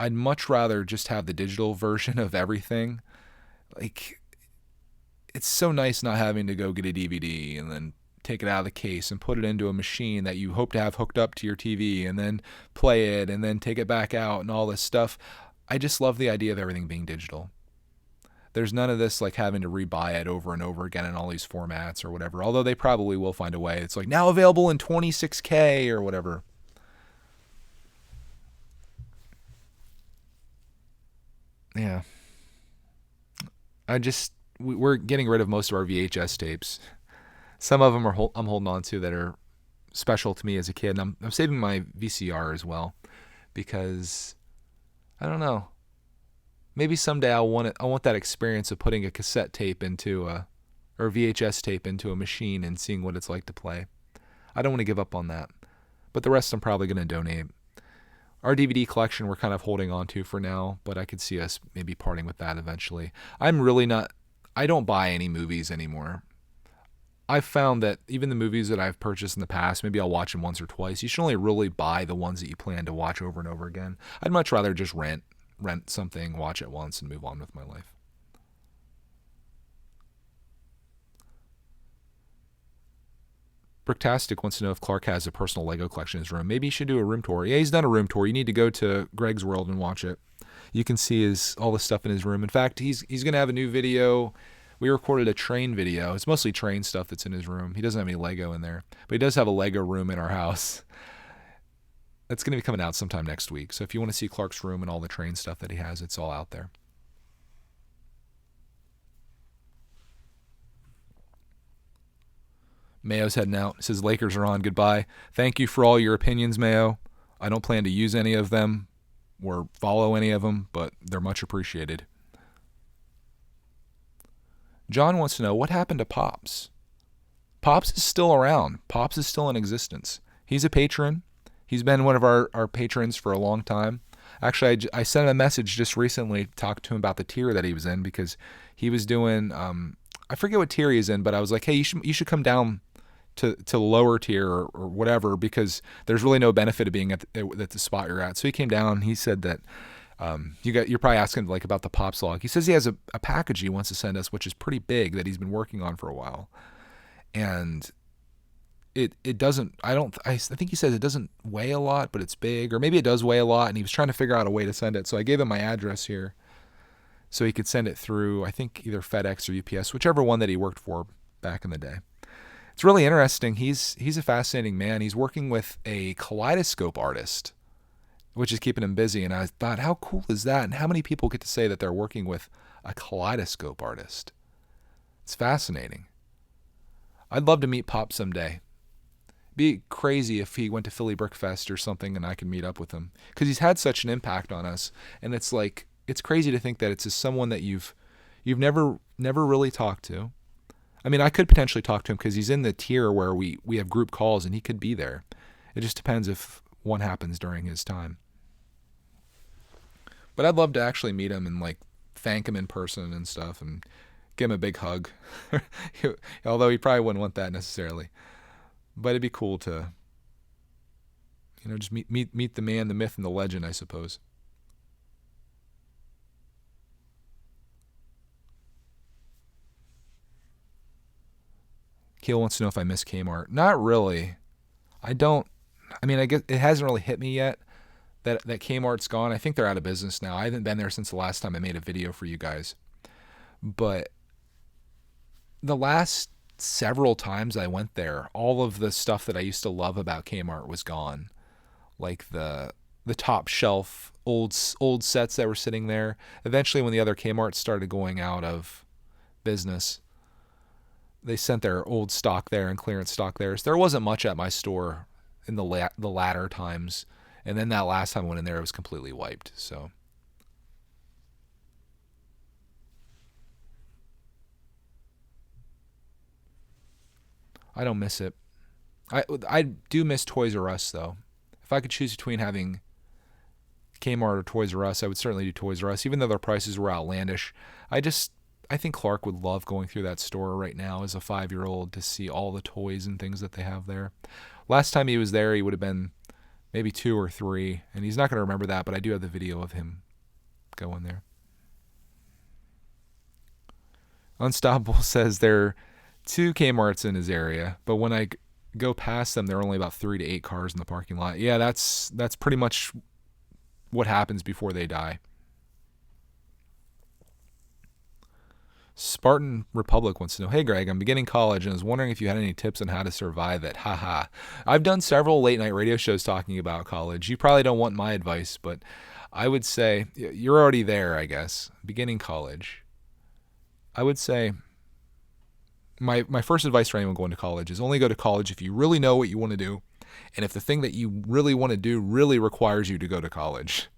I'd much rather just have the digital version of everything. Like, it's so nice not having to go get a DVD and then take it out of the case and put it into a machine that you hope to have hooked up to your TV and then play it and then take it back out and all this stuff. I just love the idea of everything being digital. There's none of this like having to rebuy it over and over again in all these formats or whatever, although they probably will find a way. It's like now available in 26K or whatever. Yeah. We're getting rid of most of our VHS tapes. Some of them I'm holding on to that are special to me as a kid. And I'm saving my VCR as well because I don't know. Maybe someday I want that experience of putting a cassette tape or VHS tape into a machine and seeing what it's like to play. I don't want to give up on that. But the rest I'm probably going to donate. Our DVD collection we're kind of holding on to for now, but I could see us maybe parting with that eventually. I don't buy any movies anymore. I've found that even the movies that I've purchased in the past, maybe I'll watch them once or twice. You should only really buy the ones that you plan to watch over and over again. I'd much rather just rent something, watch it once, and move on with my life. Bricktastic wants to know if Clark has a personal Lego collection in his room. Maybe he should do a room tour. Yeah, he's done a room tour. You need to go to Greg's World and watch it. You can see all the stuff in his room. In fact, he's going to have a new video. We recorded a train video. It's mostly train stuff that's in his room. He doesn't have any Lego in there, but he does have a Lego room in our house. That's going to be coming out sometime next week. So if you want to see Clark's room and all the train stuff that he has, it's all out there. Mayo's heading out. It says Lakers are on. Goodbye. Thank you for all your opinions, Mayo. I don't plan to use any of them or follow any of them, but they're much appreciated. John wants to know what happened to Pops. Pops is still around. Pops is still in existence. He's a patron. He's been one of our patrons for a long time. Actually, I sent him a message just recently to talk to him about the tier that he was in because he was doing, I forget what tier he's in, but I was like, hey, you should come down to lower tier or whatever because there's really no benefit of being at the spot you're at. So he came down. He said that you're probably asking like about the Pops log. He says he has a package he wants to send us, which is pretty big that he's been working on for a while, and it doesn't. I think he says it doesn't weigh a lot, but it's big, or maybe it does weigh a lot, and he was trying to figure out a way to send it. So I gave him my address here. so he could send it through, I think, either FedEx or UPS, whichever one that he worked for back in the day. It's really interesting. He's a fascinating man. He's working with a kaleidoscope artist, which is keeping him busy. And I thought, how cool is that? And how many people get to say that they're working with a kaleidoscope artist? It's fascinating. I'd love to meet Pop someday. Be crazy if he went to Philly Brickfest or something and I could meet up with him, because he's had such an impact on us. And it's like, it's crazy to think that it's just someone that you've never really talked to. I mean, I could potentially talk to him because he's in the tier where we have group calls and he could be there. It just depends if one happens during his time. But I'd love to actually meet him and like thank him in person and stuff and give him a big hug. Although he probably wouldn't want that necessarily. But it'd be cool to, just meet the man, the myth, and the legend, I suppose. Keel wants to know if I miss Kmart. Not really. I don't. I mean, I guess it hasn't really hit me yet that Kmart's gone. I think they're out of business now. I haven't been there since the last time I made a video for you guys. But the last several times I went there, all of the stuff that I used to love about Kmart was gone. Like the top shelf old sets that were sitting there. Eventually, when the other Kmarts started going out of business, they sent their old stock there and clearance stock there. So there wasn't much at my store in the latter times. And then that last time I went in there, it was completely wiped. So I don't miss it. I do miss Toys R Us, though. If I could choose between having Kmart or Toys R Us, I would certainly do Toys R Us, even though their prices were outlandish. I think Clark would love going through that store right now as a 5-year-old to see all the toys and things that they have there. Last time he was there, he would have been maybe 2 or 3, and he's not going to remember that, but I do have the video of him going there. Unstoppable says there are 2 Kmarts in his area, but when I go past them, there are only about 3 to 8 cars in the parking lot. Yeah, that's pretty much what happens before they die. Spartan Republic wants to know, hey Greg, I'm beginning college and was wondering if you had any tips on how to survive it. Haha. I've done several late night radio shows talking about college. You probably don't want my advice, but I would say you're already there, I guess. Beginning college. I would say my first advice for anyone going to college is only go to college if you really know what you want to do, and if the thing that you really want to do really requires you to go to college.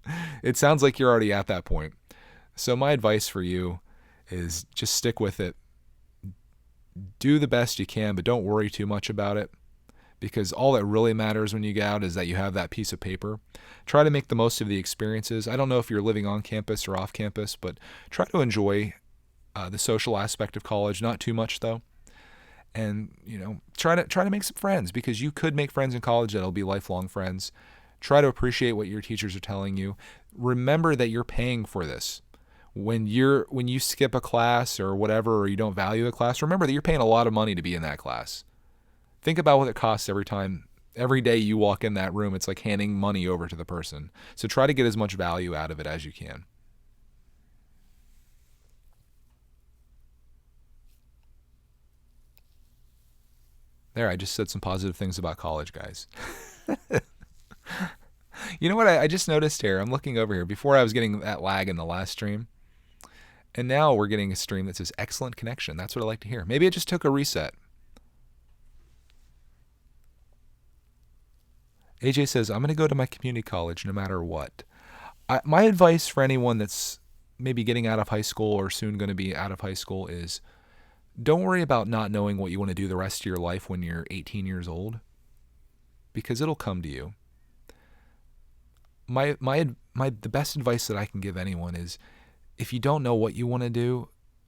It sounds like you're already at that point. So my advice for you is just stick with it. Do the best you can, but don't worry too much about it, because all that really matters when you get out is that you have that piece of paper. Try to make the most of the experiences. I don't know if you're living on campus or off campus, but try to enjoy the social aspect of college. Not too much though. And try to make some friends, because you could make friends in college that'll be lifelong friends. Try to appreciate what your teachers are telling you. Remember that you're paying for this. When you skip a class or whatever, or you don't value a class, remember that you're paying a lot of money to be in that class. Think about what it costs every day you walk in that room. It's like handing money over to the person. So try to get as much value out of it as you can. There, I just said some positive things about college, guys. You know what I just noticed here? I'm looking over here. Before I was getting that lag in the last stream. And now we're getting a stream that says excellent connection. That's what I like to hear. Maybe it just took a reset. AJ says, I'm going to go to my community college no matter what. My advice for anyone that's maybe getting out of high school or soon going to be out of high school is don't worry about not knowing what you want to do the rest of your life when you're 18 years old, because it'll come to you. The best advice that I can give anyone is, if you don't know what you want to do,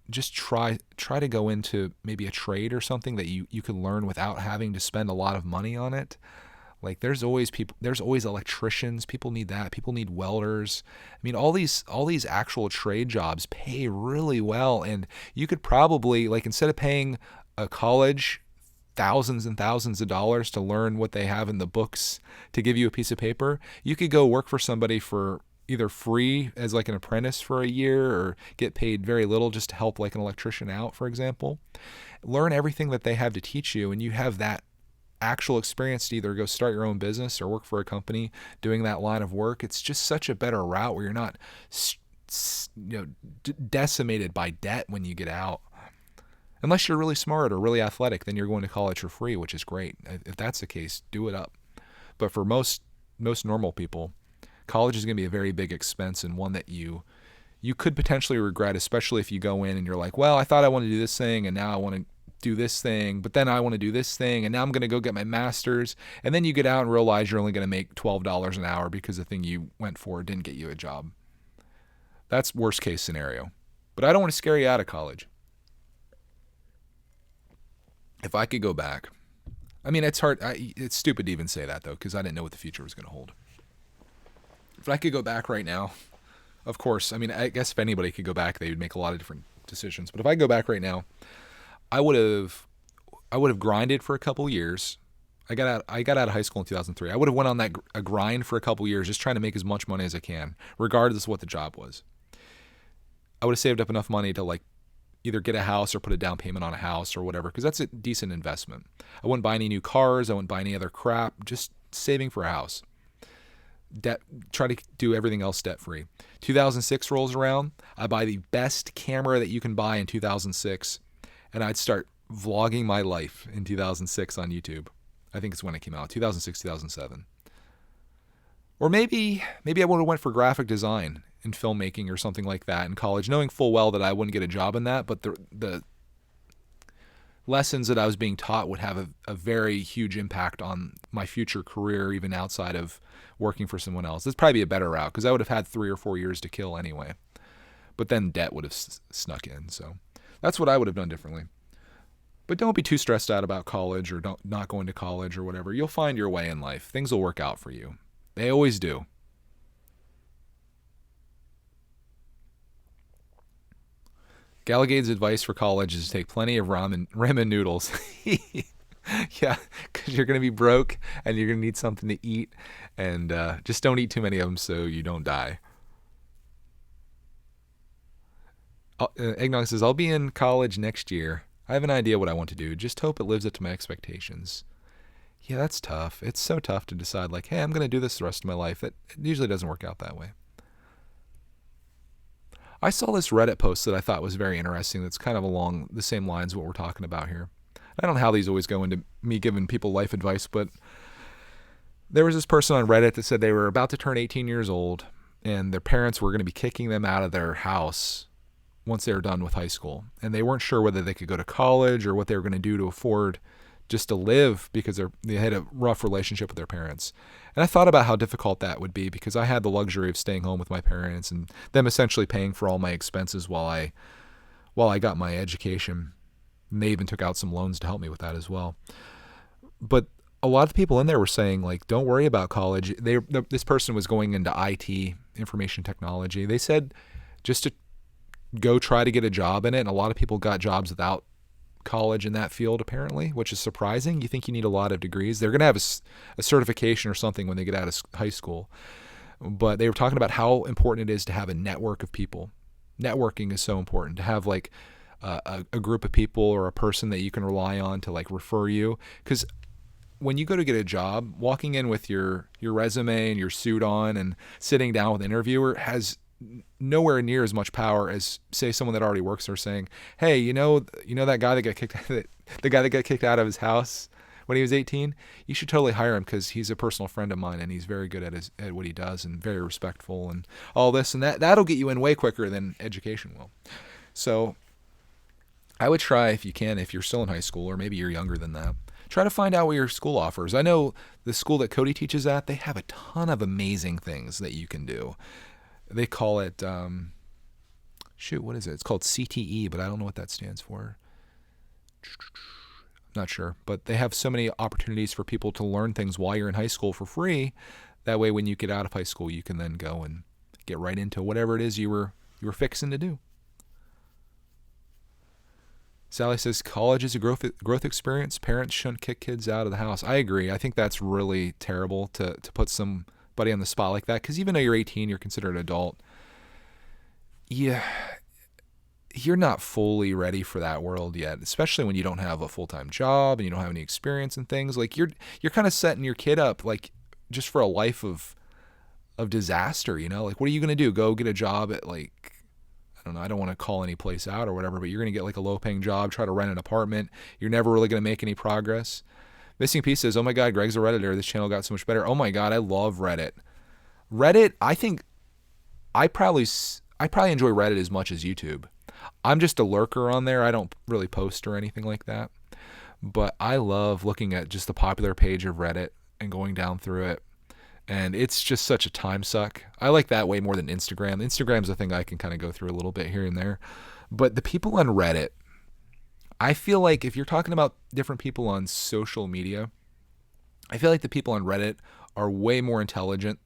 just try to go into maybe a trade or something that you can learn without having to spend a lot of money on it. Like there's always electricians. People need that. People need welders. I mean, all these actual trade jobs pay really well, and you could probably, like, instead of paying a college thousands and thousands of dollars to learn what they have in the books to give you a piece of paper, you could go work for somebody for either free as like an apprentice for a year or get paid very little just to help like an electrician out, for example. Learn everything that they have to teach you, and you have that actual experience to either go start your own business or work for a company doing that line of work. It's just such a better route where you're not decimated by debt when you get out. Unless you're really smart or really athletic, then you're going to college for free, which is great. If that's the case, do it up. But for most normal people, college is going to be a very big expense, and one that you could potentially regret, especially if you go in and you're like, well, I thought I wanted to do this thing, and now I want to do this thing, but then I want to do this thing, and now I'm going to go get my master's. And then you get out and realize you're only going to make $12 an hour because the thing you went for didn't get you a job. That's worst case scenario. But I don't want to scare you out of college. If I could go back, I mean, it's hard. It's stupid to even say that, though, because I didn't know what the future was going to hold. If I could go back right now, of course, I mean, I guess if anybody could go back, they would make a lot of different decisions. But if I go back right now, I would have grinded for a couple years. I got out of high school in 2003. I would have went on a grind for a couple years, just trying to make as much money as I can, regardless of what the job was. I would have saved up enough money to like either get a house or put a down payment on a house or whatever, because that's a decent investment. I wouldn't buy any new cars. I wouldn't buy any other crap. Just saving for a house. Try to do everything else debt free. 2006 rolls around. I buy the best camera that you can buy in 2006, and I'd start vlogging my life in 2006 on YouTube. I think it's when it came out, 2006, 2007. Or maybe I would have went for graphic design and filmmaking or something like that in college, knowing full well that I wouldn't get a job in that, but the lessons that I was being taught would have a very huge impact on my future career, even outside of working for someone else. This would probably be a better route, because I would have had 3 or 4 years to kill anyway. But then debt would have snuck in. So that's what I would have done differently. But don't be too stressed out about college or not going to college or whatever. You'll find your way in life. Things will work out for you. They always do. Galligade's advice for college is to take plenty of ramen noodles. Yeah, because you're going to be broke and you're going to need something to eat. And just don't eat too many of them so you don't die. Eggnog says, I'll be in college next year. I have an idea what I want to do. Just hope it lives up to my expectations. Yeah, that's tough. It's so tough to decide, like, hey, I'm going to do this the rest of my life. It usually doesn't work out that way. I saw this Reddit post that I thought was very interesting that's kind of along the same lines of what we're talking about here. I don't know how these always go into me giving people life advice, but there was this person on Reddit that said they were about to turn 18 years old and their parents were going to be kicking them out of their house once they were done with high school. And they weren't sure whether they could go to college or what they were going to do to afford just to live, because they had a rough relationship with their parents. And I thought about how difficult that would be, because I had the luxury of staying home with my parents and them essentially paying for all my expenses while I got my education. And they even took out some loans to help me with that as well. But a lot of people in there were saying, like, don't worry about college. This person was going into IT, information technology. They said just to go try to get a job in it. And a lot of people got jobs without college in that field, apparently, which is surprising. You think you need a lot of degrees. They're going to have a certification or something when they get out of high school. But they were talking about how important it is to have a network of people. Networking is so important, to have like a group of people or a person that you can rely on to like refer you. Because when you go to get a job, walking in with your resume and your suit on and sitting down with an interviewer has nowhere near as much power as, say, someone that already works there saying, hey, you know that guy that got kicked out of his house when he was 18, you should totally hire him because he's a personal friend of mine and he's very good at what he does and very respectful and all this, and that'll get you in way quicker than education will. So I would try, if you can, if you're still in high school or maybe you're younger than that, try to find out what your school offers. I know the school that Cody teaches at, they have a ton of amazing things that you can do. They call it, what is it? It's called CTE, but I don't know what that stands for. Not sure. But they have so many opportunities for people to learn things while you're in high school for free. That way, when you get out of high school, you can then go and get right into whatever it is you were fixing to do. Sally says, college is a growth experience. Parents shouldn't kick kids out of the house. I agree. I think that's really terrible to put some somebody on the spot like that, because even though you're 18, you're considered an adult. Yeah, you're not fully ready for that world yet, especially when you don't have a full-time job and you don't have any experience in things. Like you're kind of setting your kid up like just for a life of disaster, you know? Like what are you going to do? Go get a job at like, I don't know, I don't want to call any place out or whatever, but you're going to get like a low-paying job, try to rent an apartment. You're never really going to make any progress. Missing Piece says, "Oh my God, Greg's a Redditor. This channel got so much better." Oh my God, I love Reddit. Reddit, I think I probably enjoy Reddit as much as YouTube. I'm just a lurker on there. I don't really post or anything like that. But I love looking at just the popular page of Reddit and going down through it. And it's just such a time suck. I like that way more than Instagram. Instagram's a thing I can kind of go through a little bit here and there. But the people on Reddit, I feel like if you're talking about different people on social media, I feel like the people on Reddit are way more intelligent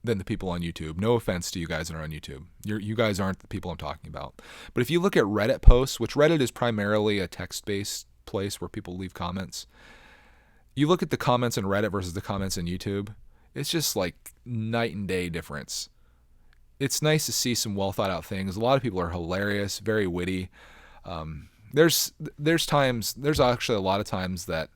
than the people on YouTube. No offense to you guys that are on YouTube. You guys aren't the people I'm talking about. But if you look at Reddit posts, which Reddit is primarily a text-based place where people leave comments, you look at the comments on Reddit versus the comments on YouTube, it's just like night and day difference. It's nice to see some well thought out things. A lot of people are hilarious, very witty. There's actually a lot of times that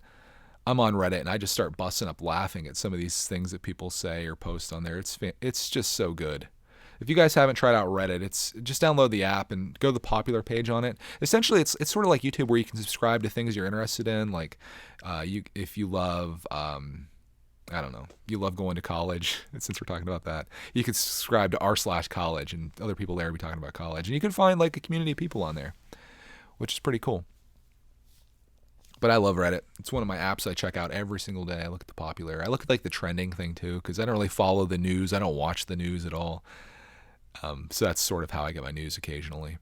I'm on Reddit and I just start busting up laughing at some of these things that people say or post on there. It's just so good. If you guys haven't tried out Reddit, it's just download the app and go to the popular page on it. Essentially, it's sort of like YouTube where you can subscribe to things you're interested in. Like if you love, I don't know, you love going to college, since we're talking about that, you can subscribe to r/college and other people there will be talking about college. And you can find like a community of people on there, which is pretty cool. But I love Reddit. It's one of my apps I check out every single day. I look at the popular. I look at like the trending thing too, because I don't really follow the news. I don't watch the news at all. So that's sort of how I get my news occasionally.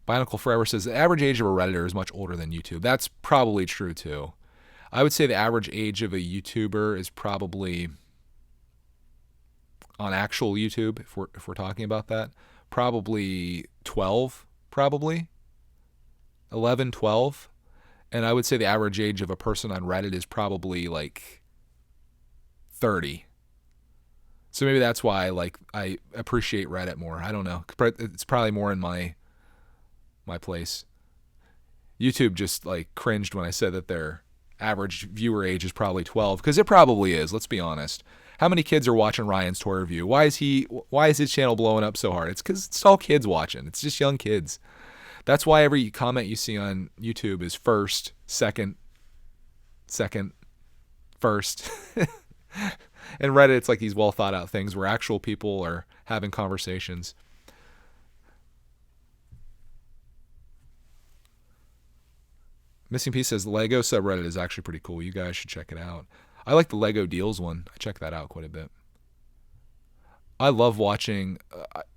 Bionicle Forever says the average age of a Redditor is much older than YouTube. That's probably true too. I would say the average age of a YouTuber is probably, on actual YouTube, if we're talking about that, probably 12, probably 11, 12. And I would say the average age of a person on Reddit is probably like 30. So maybe that's why I appreciate Reddit more. I don't know. It's probably more in my place. YouTube just like cringed when I said that their average viewer age is probably 12, because it probably is. Let's be honest. How many kids are watching Ryan's Toy Review? Why is his channel blowing up so hard? It's because it's all kids watching. It's just young kids. That's why every comment you see on YouTube is first, second, first. And Reddit, it's like these well thought out things where actual people are having conversations. Missing Piece says the Lego subreddit is actually pretty cool. You guys should check it out. I like the Lego Deals one. I check that out quite a bit. I love watching,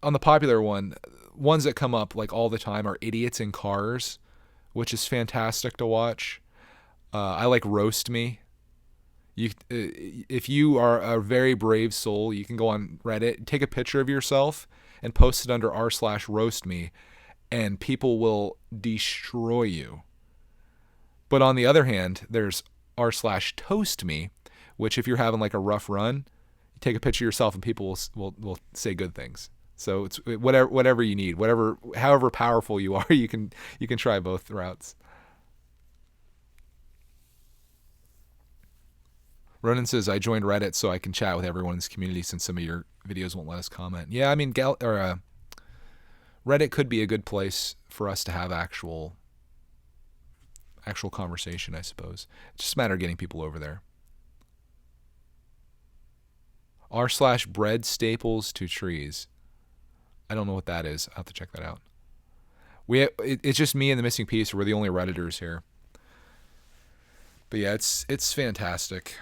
on the popular one, ones that come up like all the time are Idiots in Cars, which is fantastic to watch. I like Roast Me. If you are a very brave soul, you can go on Reddit, take a picture of yourself, and post it under r/roast me, and people will destroy you. But on the other hand, there's r/toast me, which if you're having like a rough run, you take a picture of yourself and people will say good things. So it's whatever you need, however powerful you are, you can try both routes. Ronan says, I joined Reddit so I can chat with everyone in this community since some of your videos won't let us comment. Yeah, I mean, Reddit could be a good place for us to have actual conversation, I suppose. It's just a matter of getting people over there. r/bread staples to trees. I don't know what that is. I'll have to check that out. It's just me and the Missing Piece. We're the only Redditors here. But yeah, it's fantastic.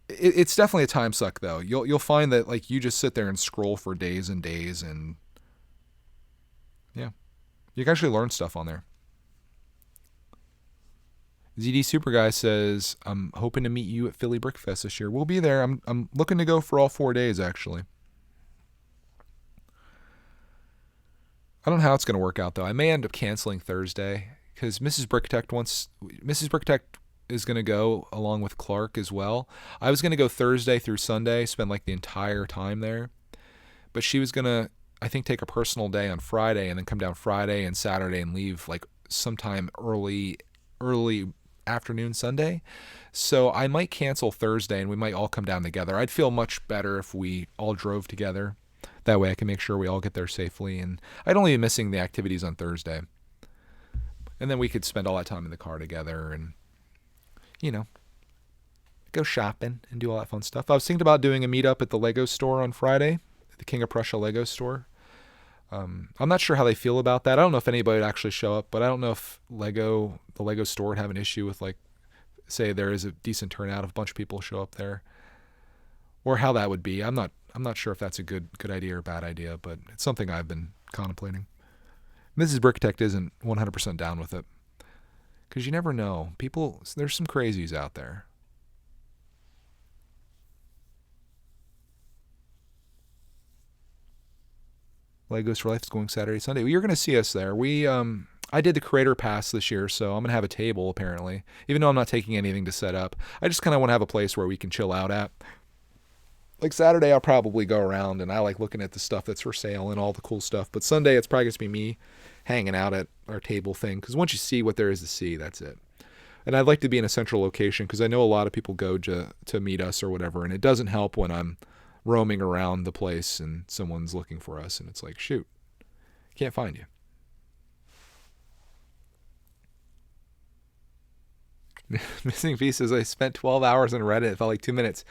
It's definitely a time suck though. You'll find that like you just sit there and scroll for days and days, and yeah, you can actually learn stuff on there. ZD Super Guy says, I'm hoping to meet you at Philly Brickfest this year. We'll be there. I'm looking to go for all 4 days actually. I don't know how it's going to work out though. I may end up canceling Thursday because Mrs. Bricktech is going to go along with Clark as well. I was going to go Thursday through Sunday, spend like the entire time there. But she was going to, I think, take a personal day on Friday and then come down Friday and Saturday and leave like sometime early afternoon Sunday. So I might cancel Thursday and we might all come down together. I'd feel much better if we all drove together. That way I can make sure we all get there safely. And I'd only be missing the activities on Thursday. And then we could spend all that time in the car together and, you know, go shopping and do all that fun stuff. I was thinking about doing a meetup at the Lego store on Friday, the King of Prussia Lego store. I'm not sure how they feel about that. I don't know if anybody would actually show up, but I don't know if the Lego store would have an issue with, like, say there is a decent turnout if a bunch of people show up there, or how that would be. I'm not sure if that's a good idea or bad idea, but it's something I've been contemplating. Mrs. Bricktech isn't 100% down with it, because you never know. There's some crazies out there. Legos for Life is going Saturday, Sunday. Well, you're going to see us there. I did the Creator Pass this year, so I'm going to have a table, apparently. Even though I'm not taking anything to set up. I just kind of want to have a place where we can chill out at. Like Saturday, I'll probably go around, and I like looking at the stuff that's for sale and all the cool stuff. But Sunday, it's probably going to be me hanging out at our table thing. Because once you see what there is to see, that's it. And I'd like to be in a central location, because I know a lot of people go to meet us or whatever, and it doesn't help when I'm roaming around the place and someone's looking for us and it's like, shoot, can't find you. Missing pieces. I spent 12 hours on Reddit. It felt like 2 minutes.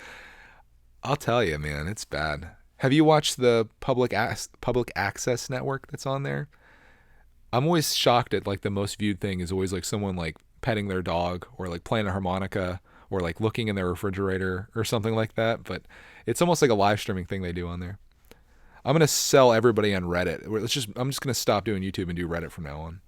I'll tell you, man, it's bad. Have you watched the public access network that's on there? I'm always shocked at, like, the most viewed thing is always like someone like petting their dog or like playing a harmonica or like looking in their refrigerator or something like that. But it's almost like a live streaming thing they do on there. I'm going to sell everybody on Reddit. I'm just going to stop doing YouTube and do Reddit from now on.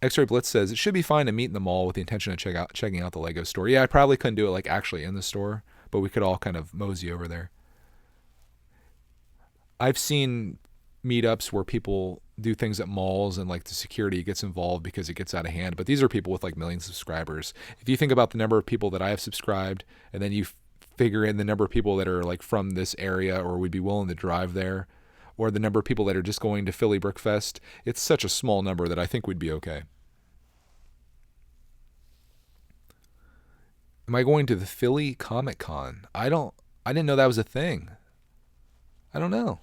X-Ray Blitz says, it should be fine to meet in the mall with the intention of checking out the Lego store. Yeah, I probably couldn't do it like actually in the store, but we could all kind of mosey over there. I've seen meetups where people do things at malls and like the security gets involved because it gets out of hand. But these are people with like millions of subscribers. If you think about the number of people that I have subscribed and then you figure in the number of people that are like from this area or would be willing to drive there, or the number of people that are just going to Philly Brickfest, it's such a small number that I think we'd be okay. Am I going to the Philly Comic Con? I didn't know that was a thing. I don't know.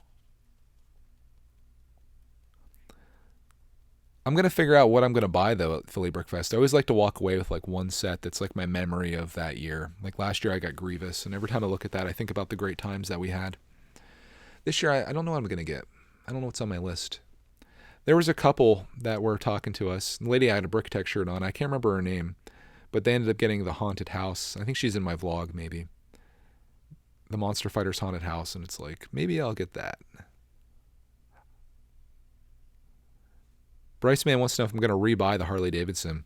I'm going to figure out what I'm going to buy, though, at Philly Brickfest. I always like to walk away with, like, one set that's, like, my memory of that year. Like, last year I got Grievous, and every time I look at that, I think about the great times that we had. This year, I don't know what I'm going to get. I don't know what's on my list. There was a couple that were talking to us. The lady had a Bricktech shirt on. I can't remember her name, but they ended up getting the Haunted House. I think she's in my vlog, maybe. The Monster Fighters Haunted House, and it's like, maybe I'll get that. Bryce Man wants to know if I'm going to rebuy the Harley Davidson.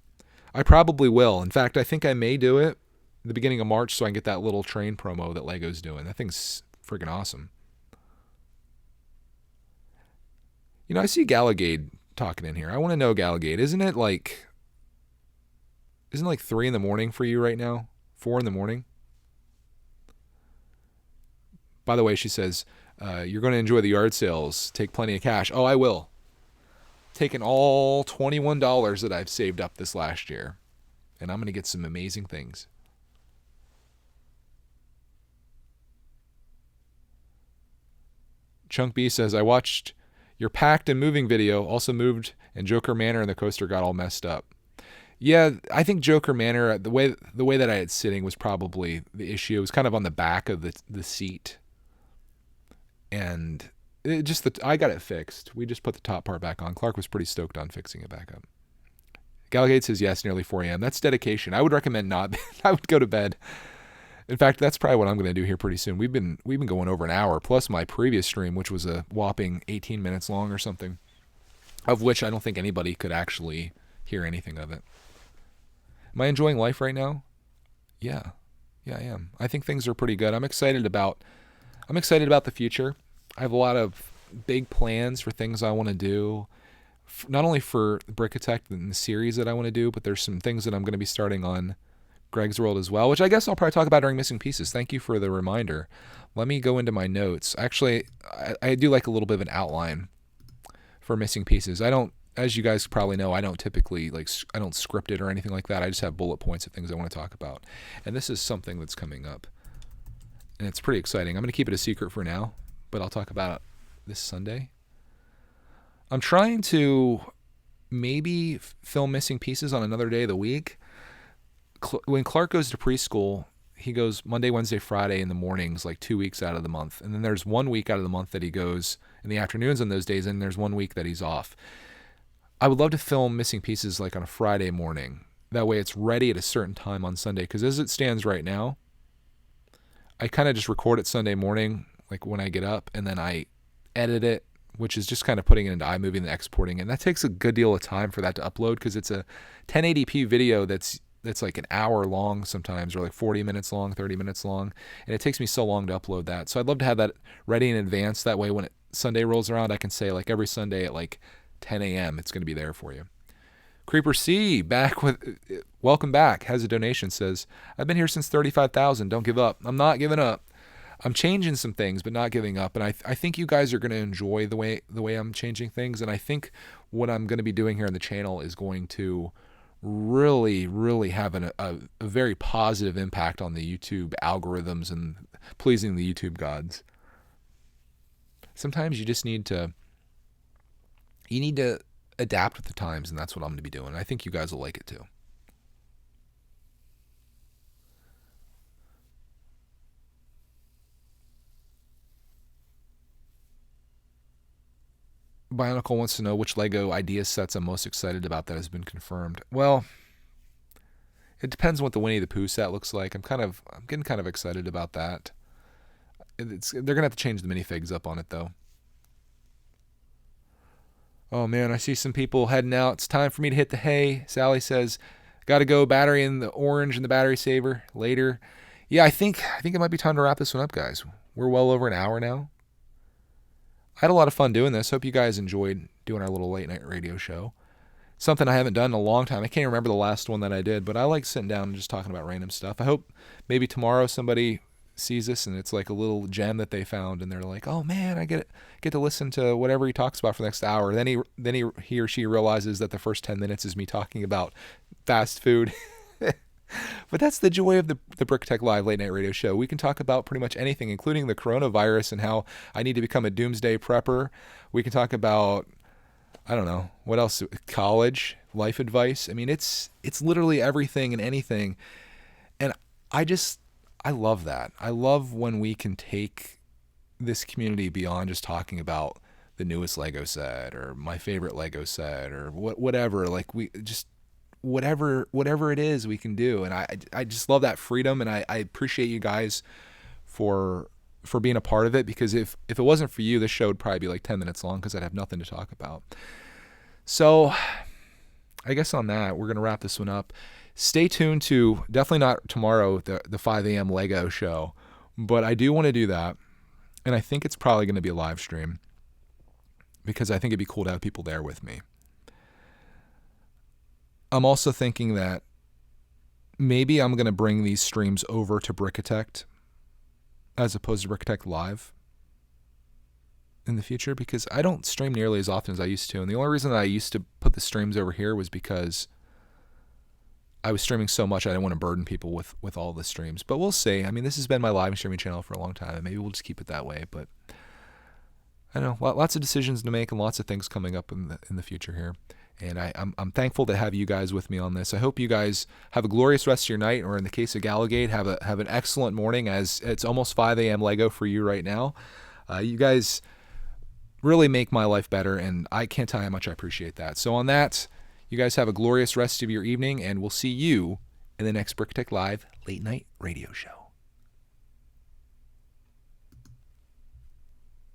I probably will. In fact, I think I may do it at the beginning of March so I can get that little train promo that Lego's doing. That thing's freaking awesome. You know, I see Galagade talking in here. I want to know, Galagade, isn't it like 3 a.m. for you right now? 4 a.m? By the way, she says, you're going to enjoy the yard sales. Take plenty of cash. Oh, I will. Taking all $21 that I've saved up this last year, and I'm going to get some amazing things. Chunk B says, I watched your packed and moving video, also moved, and Joker Manor and the coaster got all messed up. Yeah, I think Joker Manor, the way that I had sitting was probably the issue. It was kind of on the back of the seat. And I got it fixed. We just put the top part back on. Clark was pretty stoked on fixing it back up. Galagade says yes, nearly 4 a.m. That's dedication. I would recommend not. I would go to bed. In fact, that's probably what I'm going to do here pretty soon. We've been going over an hour, plus my previous stream, which was a whopping 18 minutes long or something, of which I don't think anybody could actually hear anything of it. Am I enjoying life right now? Yeah, I am. I think things are pretty good. I'm excited about the future. I have a lot of big plans for things I want to do. not only for Brickatech and the series that I want to do, but there's some things that I'm going to be starting on Greg's World as well, which I guess I'll probably talk about during Missing Pieces. Thank you for the reminder. Let me go into my notes. Actually, I do like a little bit of an outline for Missing Pieces. I don't, as you guys probably know, I don't typically I don't script it or anything like that. I just have bullet points of things I want to talk about. And this is something that's coming up. And it's pretty exciting. I'm going to keep it a secret for now, but I'll talk about it this Sunday. I'm trying to maybe film Missing Pieces on another day of the week. When Clark goes to preschool, he goes Monday, Wednesday, Friday in the mornings, like 2 weeks out of the month. And then there's 1 week out of the month that he goes in the afternoons on those days, and there's 1 week that he's off. I would love to film Missing Pieces like on a Friday morning. That way it's ready at a certain time on Sunday. Because as it stands right now, I kind of just record it Sunday morning, like when I get up, and then I edit it, which is just kind of putting it into iMovie and exporting. And that takes a good deal of time for that to upload because it's a 1080p video that's like an hour long sometimes, or like 40 minutes long, 30 minutes long. And it takes me so long to upload that. So I'd love to have that ready in advance. That way when Sunday rolls around, I can say like every Sunday at like 10 a.m. it's going to be there for you. Creeper C, welcome back, has a donation, says, I've been here since 35,000. Don't give up. I'm not giving up. I'm changing some things, but not giving up. And I think you guys are going to enjoy the way I'm changing things. And I think what I'm going to be doing here on the channel is going to really, really have a very positive impact on the YouTube algorithms and pleasing the YouTube gods. Sometimes you just need to adapt with the times, and that's what I'm going to be doing. I think you guys will like it too. Bionicle wants to know which LEGO idea sets I'm most excited about that has been confirmed. Well, it depends on what the Winnie the Pooh set looks like. I'm getting kind of excited about that. They're gonna have to change the minifigs up on it though. Oh man, I see some people heading out. It's time for me to hit the hay. Sally says, "Got to go. Battery in the orange and the battery saver later." Yeah, I think it might be time to wrap this one up, guys. We're well over an hour now. I had a lot of fun doing this. Hope you guys enjoyed doing our little late night radio show. Something I haven't done in a long time. I can't remember the last one that I did, but I like sitting down and just talking about random stuff. I hope maybe tomorrow somebody sees this and it's like a little gem that they found and they're like, "Oh man, I get to listen to whatever he talks about for the next hour." Then he or she realizes that the first 10 minutes is me talking about fast food. But that's the joy of the Brickatech Live late night radio show. We can talk about pretty much anything, including the coronavirus and how I need to become a doomsday prepper. We can talk about, I don't know, what else? College, life advice. I mean, it's literally everything and anything. And I love that. I love when we can take this community beyond just talking about the newest Lego set or my favorite Lego set or whatever. Like we just, whatever it is we can do. And I just love that freedom, and I appreciate you guys for being a part of it, because if it wasn't for you, this show would probably be like 10 minutes long because I'd have nothing to talk about. So I guess on that, we're going to wrap this one up. Stay tuned to, definitely not tomorrow, the 5 a.m. Lego show, but I do want to do that. And I think it's probably going to be a live stream because I think it'd be cool to have people there with me. I'm also thinking that maybe I'm going to bring these streams over to Brickatech as opposed to Brickatech Live in the future, because I don't stream nearly as often as I used to. And the only reason that I used to put the streams over here was because I was streaming so much I didn't want to burden people with all the streams. But we'll see. I mean, this has been my live streaming channel for a long time, and maybe we'll just keep it that way. But I don't know, lots of decisions to make and lots of things coming up in the future here. And I'm thankful to have you guys with me on this. I hope you guys have a glorious rest of your night, or in the case of Gallagate, have an excellent morning, as it's almost 5 a.m. Lego for you right now. You guys really make my life better, and I can't tell you how much I appreciate that. So on that, you guys have a glorious rest of your evening, and we'll see you in the next Brickatech Live late night radio show.